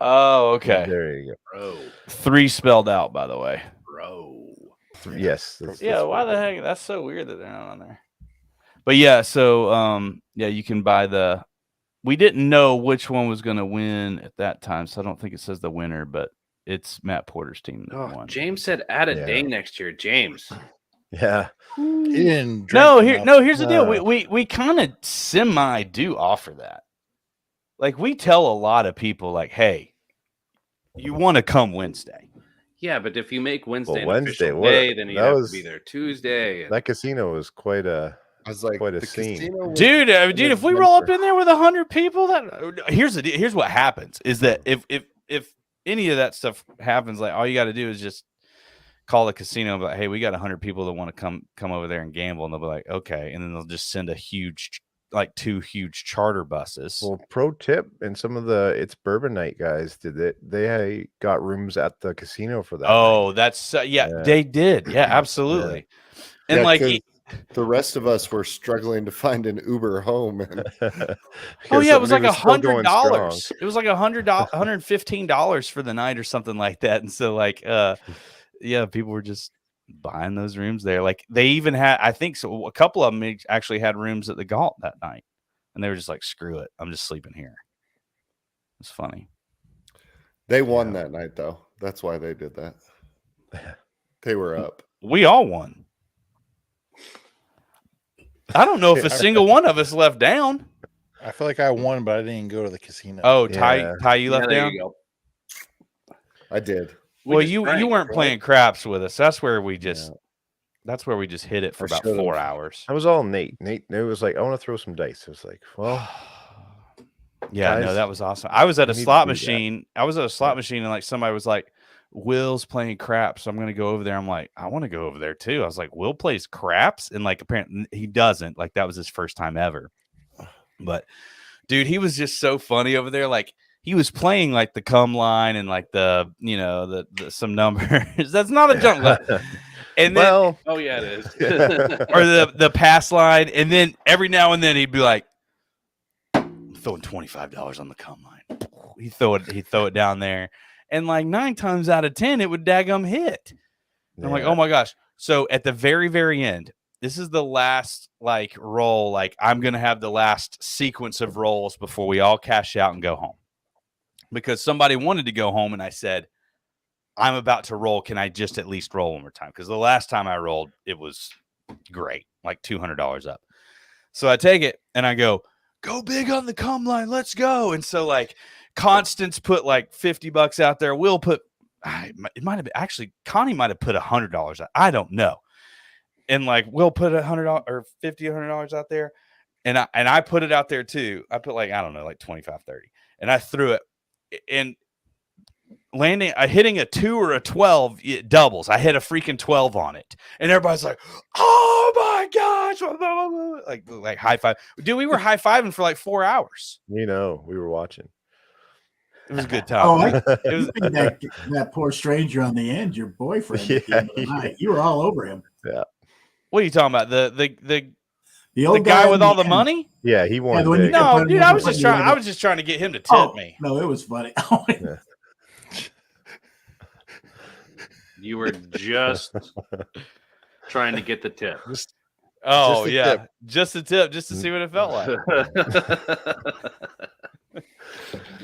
Oh, okay. There you Bro. 3 spelled out, by the way. Bro. go. Yes. Yeah, why the heck? That's so weird that they're not on there. But yeah, so you can buy we didn't know which one was going to win at that time, so I don't think it says the winner, but it's Matt Porter's team that Oh, won. James said add a Yeah. day next year. James. Yeah. He didn't drink No, enough. here's the deal. We kind of semi do offer that. Like, we tell a lot of people, like, hey, you want to come Wednesday. Yeah, but if you make Wednesday Well, an Wednesday, official what- day, then you that have was- to be there Tuesday. And That casino was quite a I was like, Quite a the scene. casino was- Dude, if we roll up Denver. in there with 100 people, here's what happens is that if any of that stuff happens, like, all you got to do is just call the casino and be like, hey, we got 100 people that want to come over there and gamble, and they'll be like, okay, and then they'll just send 2 huge charter buses. well pro tip. And some of it's bourbon night guys did it. They got rooms at the casino for that. Oh, that's Yeah. they did, yeah, absolutely. And Yeah, like, 'cause the rest of us were struggling to find an Uber home. And oh yeah, it was like $100. $100. It was like $115 for the night or something like that. And so, like, yeah, people were just buying those rooms there. Like, they even had, I think so, a couple of them actually had rooms at the Galt that night, and they were just like, screw it, I'm just sleeping here. It's funny. they won that night, though. That's why they did that. They were up. We all won. I don't know if a single one of us left down. I feel like I won, but I didn't go to the casino. Oh, Yeah. Ty, you left there down. you go. I did. We Well, just you drank, weren't right? playing craps with us. That's where we just Yeah. that's where we just hit it for I about should've. 4 hours. That was all Nate. Nate was like, I want to throw some dice. I was like, well, Yeah, no, guys, that was awesome. I was at we a need to slot do that. machine. I was at a slot machine, and like somebody was like, Will's playing craps, so I'm gonna go over there. I'm like, I want to go over there too. I was like, Will plays craps, and like apparently he doesn't. Like, that was his first time ever. But dude, he was just so funny over there. Like, he was playing like the come line and like the the some numbers. That's not a junk line. And then well, Oh yeah, it is. or the pass line, and then every now and then he'd be like, I'm throwing $25 on the come line. He'd throw it down there, and like 9 times out of 10 it would daggum hit. I'm like, oh my gosh. So at the very, very end, this is the last like roll. Like I'm going to have the last sequence of rolls before we all cash out and go home, because somebody wanted to go home. And I said, I'm about to roll. Can I just at least roll one more time? Because the last time I rolled, it was great, like $200 up. So I take it and I go big on the cum line. Let's go. And so like Constance put like $50 out there. Will put, it might have been actually Connie might have put $100 out. I don't know. And like Will put $100 or $100 out there. And I put it out there too. I put like, I don't know, like 25, 30. And I threw it, and hitting a 2 or a 12, it doubles. I hit a freaking 12 on it. And everybody's like, oh my gosh. Like high five. Dude, we were high fiving for like 4 hours. We were watching. It was a good time. Oh, It was that poor stranger on the end, your boyfriend. At the end of the night. You were all over him. Yeah. What are you talking about? The old guy with all the end. money? Yeah, he won. Yeah, when you big. kept No, putting dude, him I in was the just front, trying. you I was just trying to get him to tip Oh, me. no, it was funny. You were just trying to get the tip. Oh the yeah, tip. just a tip, just to see what it felt like.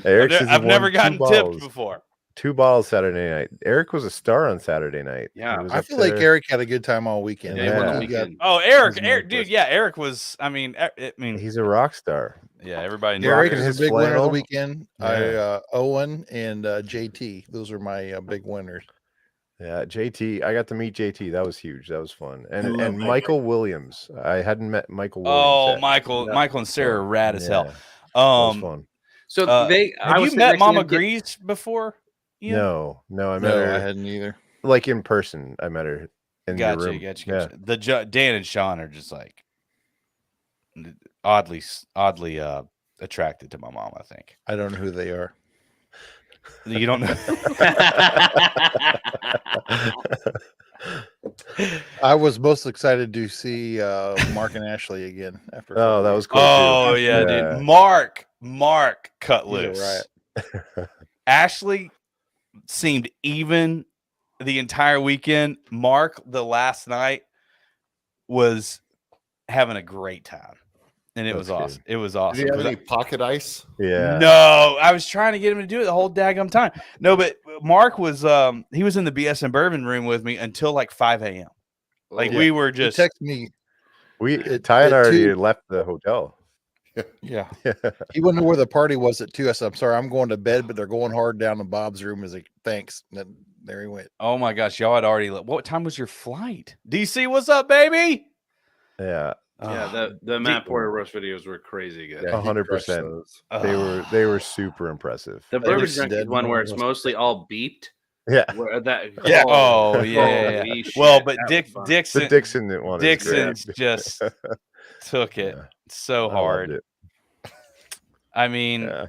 Eric says he I've won never 2 gotten tipped bottles. before. 2 bottles Saturday night. Eric was a star on Saturday night. Yeah, He was I up feel like there. Eric had a good time all weekend. Yeah, he won the He got- weekend. Oh, Eric, He's my dude, person. yeah, Eric was. I mean, He's a rock star. yeah, everybody knew. Eric Rocking is his a big winner of the flannel. weekend. Yeah. Owen and JT. Those are my big winners. Yeah, JT. I got to meet JT. That was huge. That was fun. I And love and that Michael Williams. I hadn't met Michael Williams. Oh, yet. Michael and Sarah are rad as hell. Yeah, that was Um, fun. So have I you was met Mama Grease? Grease before? Ian? No, I met No, her I hadn't either. like in person. I met her in your Gotcha, room. gotcha. The Dan and Sean are just like oddly attracted to my mom. I think I don't know who they are. you don't know. I was most excited to see Mark and Ashley again after. a Oh, couple that years. was cool Oh too. yeah, Yeah. dude. Mark cut He's a loose. riot. Ashley seemed even the entire weekend. Mark, the last night, was having a great time, and it That's was good. awesome. It was Did awesome. you have 'Cause any pocket ice? Yeah. No, I was trying to get him to do it the whole daggum time. No, but Mark was he was in the BS and Bourbon room with me until like 5 a.m. Like Yeah. we were He just texted me. Ty had at already 2. left the hotel. Yeah, he wouldn't know where the party was at 2. I said, "I'm sorry, I'm going to bed, but they're going hard down in Bob's room." He's like, "Thanks." And then there he went. oh my gosh, y'all had already what time was your flight? DC, what's up, baby? Yeah, Yeah, the Matt Porter roast videos were crazy good. Yeah, he 100%. crushed those. they were super impressive. The That Beverage is Junkies dead one where it's most- mostly all beeped. Yeah, Where that Yeah. Oh, yeah. holy shit, Well, but that was fun. the Dixon Dixon one. is great. Dixon's just took it Yeah. so I loved hard. it. I mean, Yeah.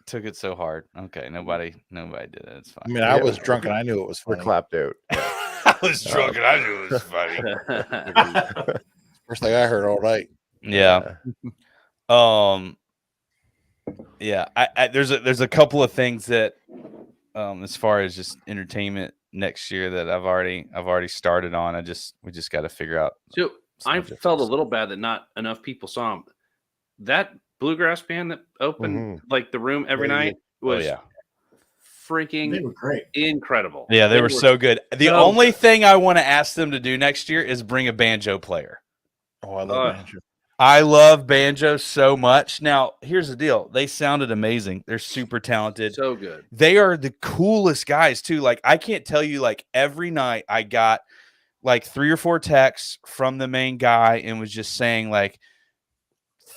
took it so hard. Okay, nobody did it. It's I fine. mean, I Yeah, was drunk and I knew it was We're funny. clapped out. I was drunk and I knew it was funny. First thing I heard all night. Yeah. Yeah. I there's a couple of things that as far as just entertainment next year that I've already started on. We just got to figure out. So I some felt a difference. little bad that not enough people saw him. That bluegrass band that opened like the room every Yeah, yeah. night was yeah. They freaking were great. incredible. Yeah, they were so good. The so only good. thing I want to ask them to do next year is bring a banjo player. Oh, I love Uh, banjo. I love banjo so much. Now, here's the deal. They sounded amazing. They're super talented. So good. They are the coolest guys too. Like I can't tell you, like every night I got like 3 or 4 texts from the main guy and was just saying like,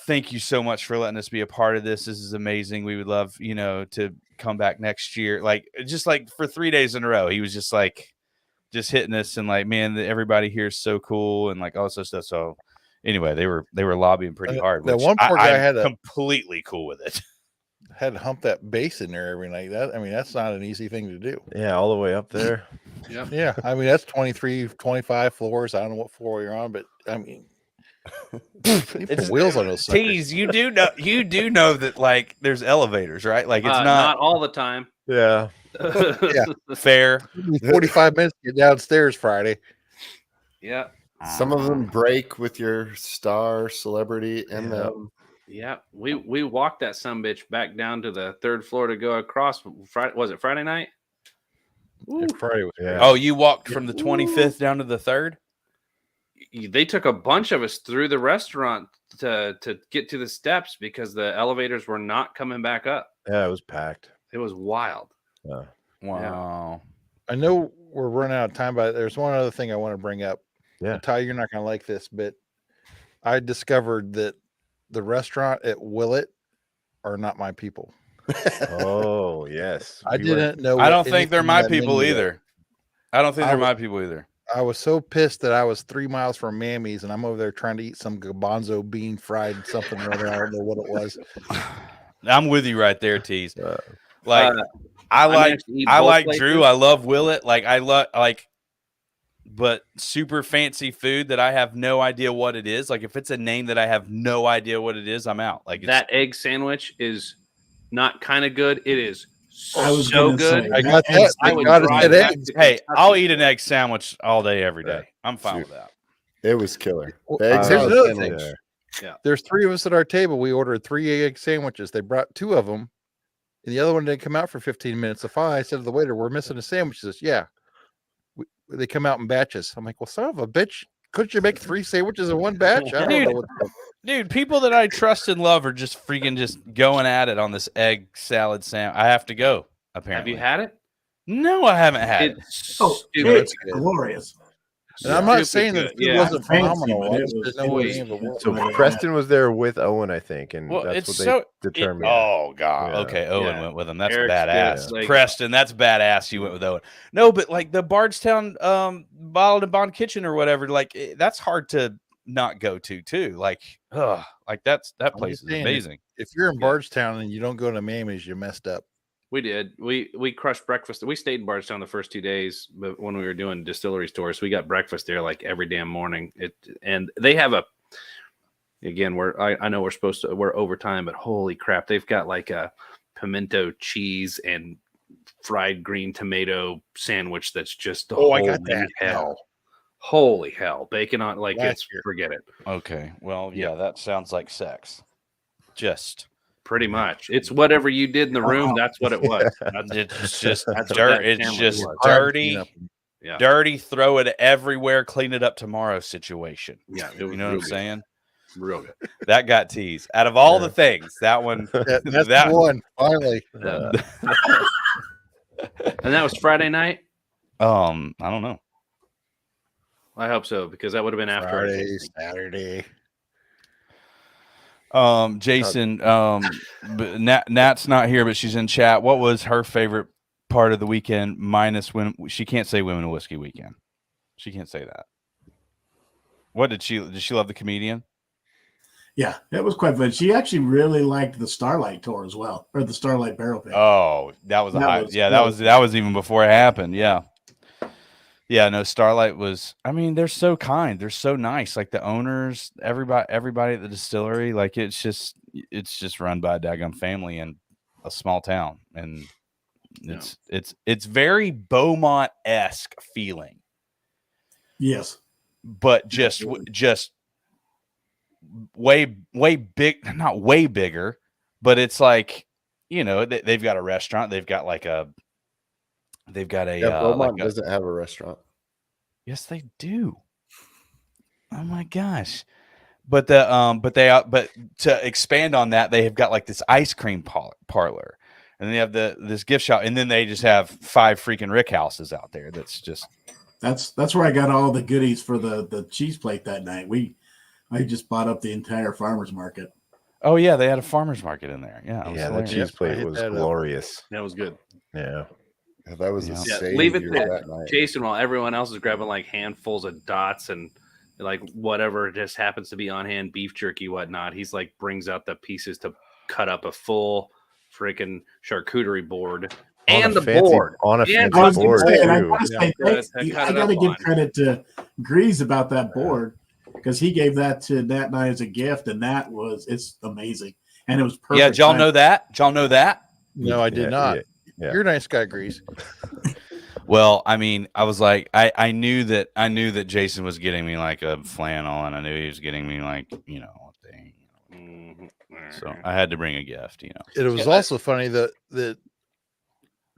thank you so much for letting us be a part of this. This is amazing. We would love, to come back next year. Like just like for 3 days in a row, he was just like, just hitting us and like, man, everybody here is so cool and like all this stuff. So anyway, they were lobbying pretty hard. That which one poor guy I'm had a- completely cool with it. Had to hump that bass in there every night. That's not an easy thing to do. Yeah, all the way up there. Yeah, I mean that's 23, 25 floors. I don't know what floor you're on, but I mean, you put wheels on those suckers. Teeze, you do know that like there's elevators, right? Like it's Not all the time. Yeah, Yeah. Fair. 45 minutes to get downstairs Friday. Yeah. Some of them break with your star celebrity in them. Yeah. We walked that sumbitch back down to the 3rd floor to go across. Friday, was it Friday night? Yeah, Friday was Yeah. Oh, you walked from the 25th down to the 3rd? They took a bunch of us through the restaurant to get to the steps because the elevators were not coming back up. Yeah, it was packed. It was wild. Yeah. Wow. I know we're running out of time, but there's one other thing I want to bring up. Yeah. And Ty, you're not going to like this, but I discovered that the restaurant at Willett are not my people. Oh, yes. I didn't know. I don't what think they're anything my on that people menu was. either. I don't think I they're would- my people either. I was so pissed that I was 3 miles from Mammy's and I'm over there trying to eat some garbanzo bean fried something or other. I don't know what it was. I'm with you right there, Teeze. Uh, Like I I like managed to eat I both like places. Drew. I love Willett. Like I love but super fancy food that I have no idea what it is. Like if it's a name that I have no idea what it is, I'm out. Like That egg sandwich is not kind of good. It is I was so gonna good. say, I got that that. egg I I would got it drive at back eggs. to hey, Kentucky. I'll eat an egg sandwich all day, every day. I'm fine with that. It was killer. Well, The egg there's salad another sandwich. thing. There's 3 of us at our table. We ordered 3 egg sandwiches. They brought 2 of them, and the other one didn't come out for 15 minutes. So finally, I said to the waiter, "We're missing a sandwich." He says, "Yeah, they come out in batches." I'm like, "Well, son of a bitch, couldn't you make 3 sandwiches in one batch?" I don't know what. Dude, people that I trust and love are just freaking just going at it on this egg salad sandwich. I have to go. Have Apparently, you had it? No, I haven't had it. It's Oh, stupid. it's glorious. And I'm not Stupid saying that good. the food Yeah. wasn't Fancy, phenomenal. but I it just was- didn't know it what was- any of it was. So Yeah. Preston was there with Owen, I think, and Well, that's it's what so they determined. oh god, Yeah. okay. Owen Yeah. went with him. That's Eric's badass. good. Like- Preston, that's badass. You went with Owen. No, but like the Bardstown Bottled and Bond Kitchen or whatever, like that's hard to not go to too. Like, like that I'm place just is saying, amazing. If you're in Yeah. Bardstown and you don't go to Mammy's, you messed up. We did. We crushed breakfast. We stayed in Bardstown the first 2 days, but when we were doing distillery tours, we got breakfast there like every damn morning. And they have a again, I know we're over time, but holy crap, they've got like a pimento cheese and fried green tomato sandwich that's just Oh, I got holy that. hell. Holy hell. Bacon on like Last it's year. forget it. Okay. Well, yeah, that sounds like sex. Just Pretty much. It's whatever you did in the room, that's what it was. That's, it's just That's what dirt. that It's sandwich just was. dirty. Yeah. Dirty, throw it everywhere, clean it up tomorrow situation. Yeah, it You was know what real I'm good. saying? Real good. That got Teeze. Out of all the things, that one That's that the one. Finally, And that was Friday night. I don't know. I hope so because that would have been after our Friday, tasting. Saturday. Jason, Nat's not here, but she's in chat. What was her favorite part of the weekend minus when she can't say Women of Whiskey weekend? She can't say that. What did she love the comedian? Yeah, it was quite fun. She actually really liked the Starlight tour as well, or the Starlight Barrel Pit. Oh, that was a That high. was Yeah, cool. that was even before it happened. Yeah. Yeah, no, Starlight was, I mean, they're so kind. They're so nice. Like the owners, everybody at the distillery, like it's just run by a daggum family in a small town. And it's very Beaumont-esque feeling, Yes. but just way big, not way bigger, but it's like, you know, they've got a restaurant. They've got a Beaumont doesn't have a restaurant. yes, they do. Oh my gosh. But to expand on that, they have got like this ice cream parlor, and they have this gift shop, and then they just have 5 freaking Rick houses out there. That's where I got all the goodies for the cheese plate that night. I just bought up the entire farmers market. Oh yeah, they had a farmer's market in there. Yeah, it was Yeah, the hilarious. cheese I plate hit was that up. glorious. That was good. Yeah. Yeah, that was a Yeah. savior Leave it to that night. Jason while everyone else is grabbing like handfuls of dots and like whatever just happens to be on hand, beef jerky, whatnot. He's like brings out the pieces to cut up a full freaking charcuterie board and the board. On a And fancy I was gonna board, say, and I too. gotta say, Yeah. I gotta give credit to Grease about that board because he gave that to Nat and I as a gift, and it's amazing, and it was perfect. Yeah, did y'all time. know that? Did y'all know that? No, I did not. Yeah. You're a nice guy, Grease. Well, I mean, I was like, I knew that Jason was getting me like a flannel, and I knew he was getting me like, you know, a thing. So I had to bring a gift, you know. It was also funny that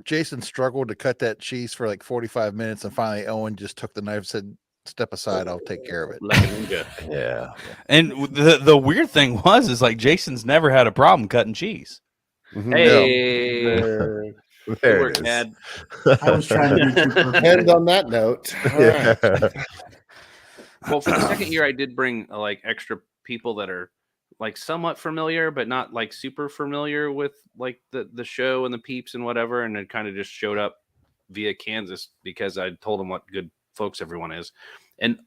Jason struggled to cut that cheese for like 45 minutes, and finally Owen just took the knife and said, "Step aside, I'll take care of it." Like a ninja. Yeah. And the weird thing is like Jason's never had a problem cutting cheese. Hey, There good it work, is. Dad. I was trying to be too perfect. And on that note, all right. Yeah. Well, for the second year, I did bring like extra people that are like somewhat familiar, but not like super familiar with like the show and the peeps and whatever. And it kind of just showed up via Kansas because I told them what good folks everyone is. And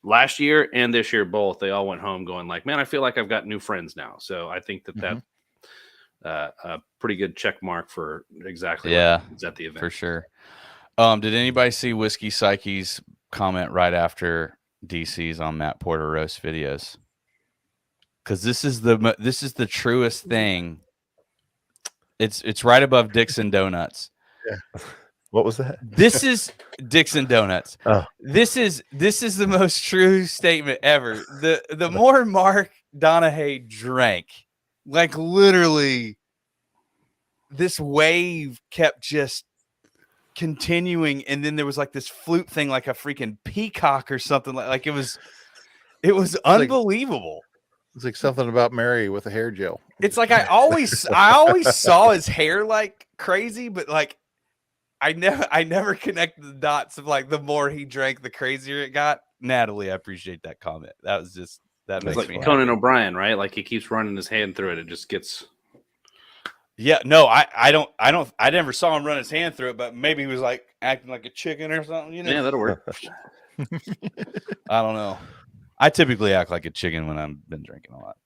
last year and this year, both, they all went home going like, man, I feel like I've got new friends now. So I think that a pretty good check mark for exactly what is at the event. For sure. Did anybody see Whiskey Psyche's comment right after DC's on Matt Porter roast videos? Because this is the truest thing. It's right above Dixon Donuts. Yeah. What was that? This is Dixon Donuts. Oh. This is the most true statement ever. The more Mark Donahue drank, like literally, this wave kept just continuing, and then there was like this flute thing, like a freaking peacock or something. Like it was unbelievable. It's like something about Mary with a hair gel. It's like I always saw his hair like crazy, but like I never connected the dots of like the more he drank, the crazier it got. Natalie, I appreciate that comment. That was just that makes It's me like happy. Conan O'Brien, right? Like he keeps running his hand through it. It just gets. Yeah, no, I never saw him run his hand through it, but maybe he was like acting like a chicken or something, you know? Yeah, that'll work. I don't know. I typically act like a chicken when I've been drinking a lot.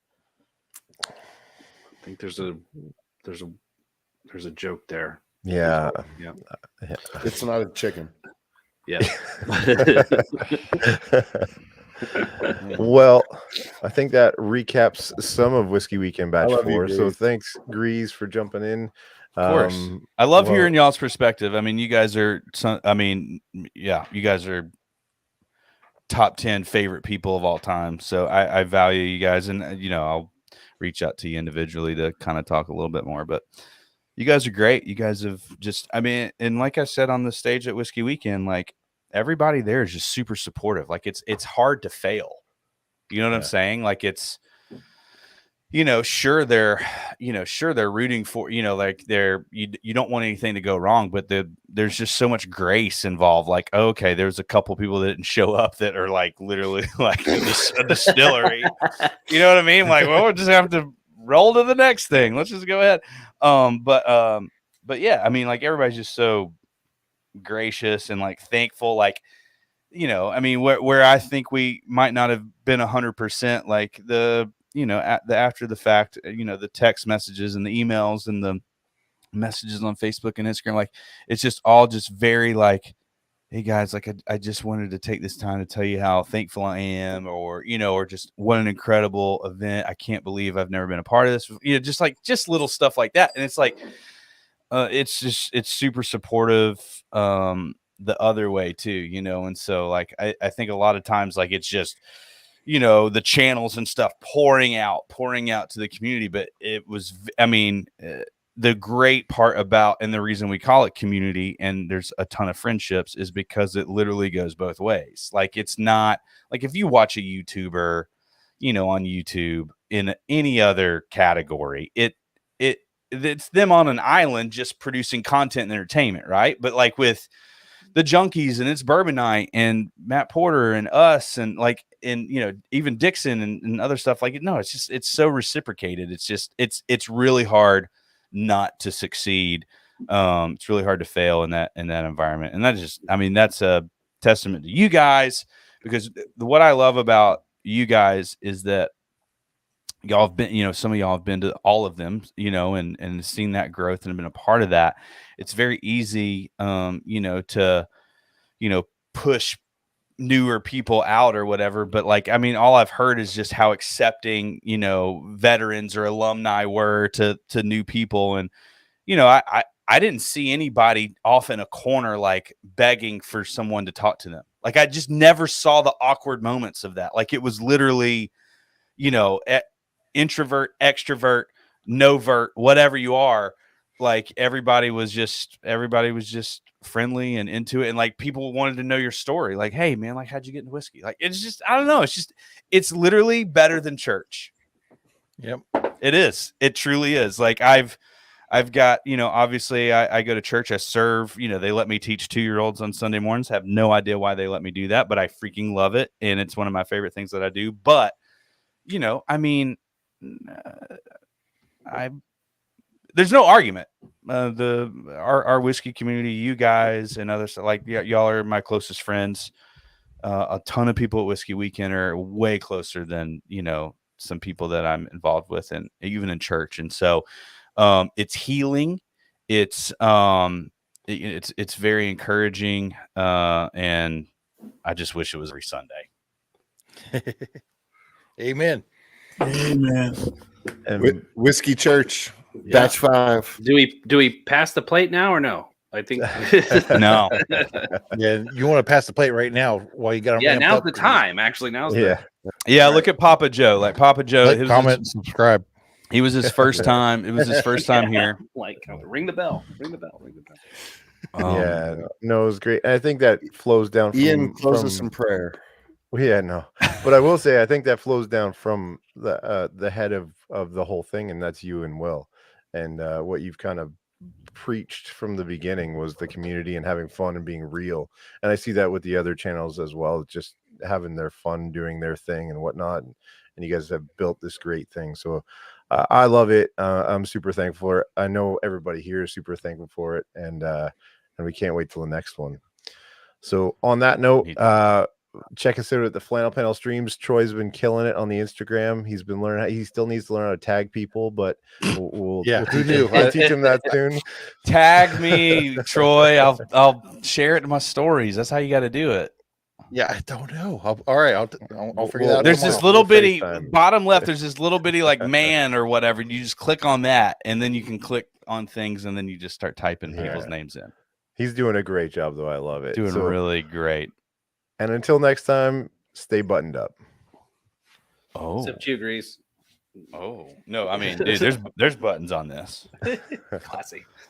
I think there's a joke there. Yeah. Yeah. It's not a chicken. Yeah. Well, I think that recaps some of Whiskey Weekend Batch I love you, 4. So Grease. thanks, Grease, for jumping in. Of course. I love hearing y'all's perspective. I mean, you guys are you guys are top 10 favorite people of all time. So I value you guys, and you know, I'll reach out to you individually to kind of talk a little bit more, but you guys are great. You guys have just, I mean, and like I said on the stage at Whiskey Weekend, like everybody there is just super supportive. Like it's hard to fail. You know what I'm saying? Like it's, you know, sure they're rooting for, you know, like you don't want anything to go wrong, but there's just so much grace involved. Like, okay, there's a couple people that didn't show up that are like literally like a distillery. You know what I mean? Like, well, we'll just have to roll to the next thing. Let's just go ahead. But yeah, I mean, like everybody's just so gracious and like thankful. Like, you know, I mean, where I think we might not have been 100%, like the, you know, at the after the fact, you know, the text messages and the emails and the messages on Facebook and Instagram, like it's just all just very like, hey guys, like I just wanted to take this time to tell you how thankful I am, or, you know, or just what an incredible event. I can't believe I've never been a part of this. You know, just little stuff like that. And it's like, it's super supportive the other way too, you know. And so like I think a lot of times like it's just, you know, the channels and stuff pouring out to the community, but it was, I mean, the great part about, and the reason we call it community and there's a ton of friendships, is because it literally goes both ways. Like it's not like if you watch a YouTuber, you know, on YouTube in any other category, it's them on an island just producing content and entertainment, right? But like with the Junkies and it's Bourbon Night and Matt Porter and us and like, and you know, even Dixon and other stuff, like no, it's just, it's so reciprocated. It's just, it's really hard not to succeed. It's really hard to fail in that environment. And that just, I mean, that's a testament to you guys, because what I love about you guys is that y'all have been, you know, some of y'all have been to all of them, you know, and seen that growth and been a part of that. It's very easy, you know, to, you know, push newer people out or whatever. But like, I mean, all I've heard is just how accepting, you know, veterans or alumni were to new people. And, you know, I didn't see anybody off in a corner like begging for someone to talk to them. Like I just never saw the awkward moments of that. Like it was literally, introvert, extrovert, novert, whatever you are. Like everybody was just friendly and into it, and like people wanted to know your story. Like, hey man, like how'd you get into whiskey? Like it's just, I don't know. It's literally better than church. Yep. It is. It truly is. Like I've got, obviously I go to church, I serve, they let me teach 2-year-olds on Sunday mornings. Have no idea why they let me do that, but I freaking love it. And it's one of my favorite things that I do. But, there's no argument. Our whiskey community, you guys and others, like y'all are my closest friends. A ton of people at Whiskey Weekend are way closer than, some people that I'm involved with, and even in church. And so, it's healing. It's very encouraging. And I just wish it was every Sunday. Amen. Amen. Whiskey Church, batch 5. Do we pass the plate now or no? I think No. Yeah, you want to pass the plate right now while you got them. Yeah, now's the time. Actually, now's Yeah, look at Papa Joe. Like Papa Joe, like, comment, and subscribe. He was his first time. It was his first time here. Like, ring the bell. Ring the bell. Ring the bell. Yeah, no, it was great. And I think that flows down from Ian closes some prayer. Yeah, no, but I will say I think that flows down from the head of the whole thing, and that's you and Will, and what you've kind of preached from the beginning was the community and having fun and being real. And I see that with the other channels as well, just having their fun, doing their thing and whatnot. And you guys have built this great thing. So I love it. I'm super thankful for it. I know everybody here is super thankful for it. And we can't wait till the next one. So on that note, check us out at the Flannel Panel streams. Troy's been killing it on the Instagram. He's been learning. He still needs to learn how to tag people, but we'll Who knew? I'll teach him that soon. Tag me, Troy. I'll share it in my stories. That's how you got to do it. Yeah, I don't know. All right, I'll figure that out. There's tomorrow. this little bitty FaceTime. bottom left. There's this little bitty like man or whatever. You just click on that, and then you can click on things, and then you just start typing people's names in. He's doing a great job, though. I love it. Doing really great. And until next time, stay buttoned up. Oh, Except you, Grease. oh no! I mean, dude, there's buttons on this. Classy.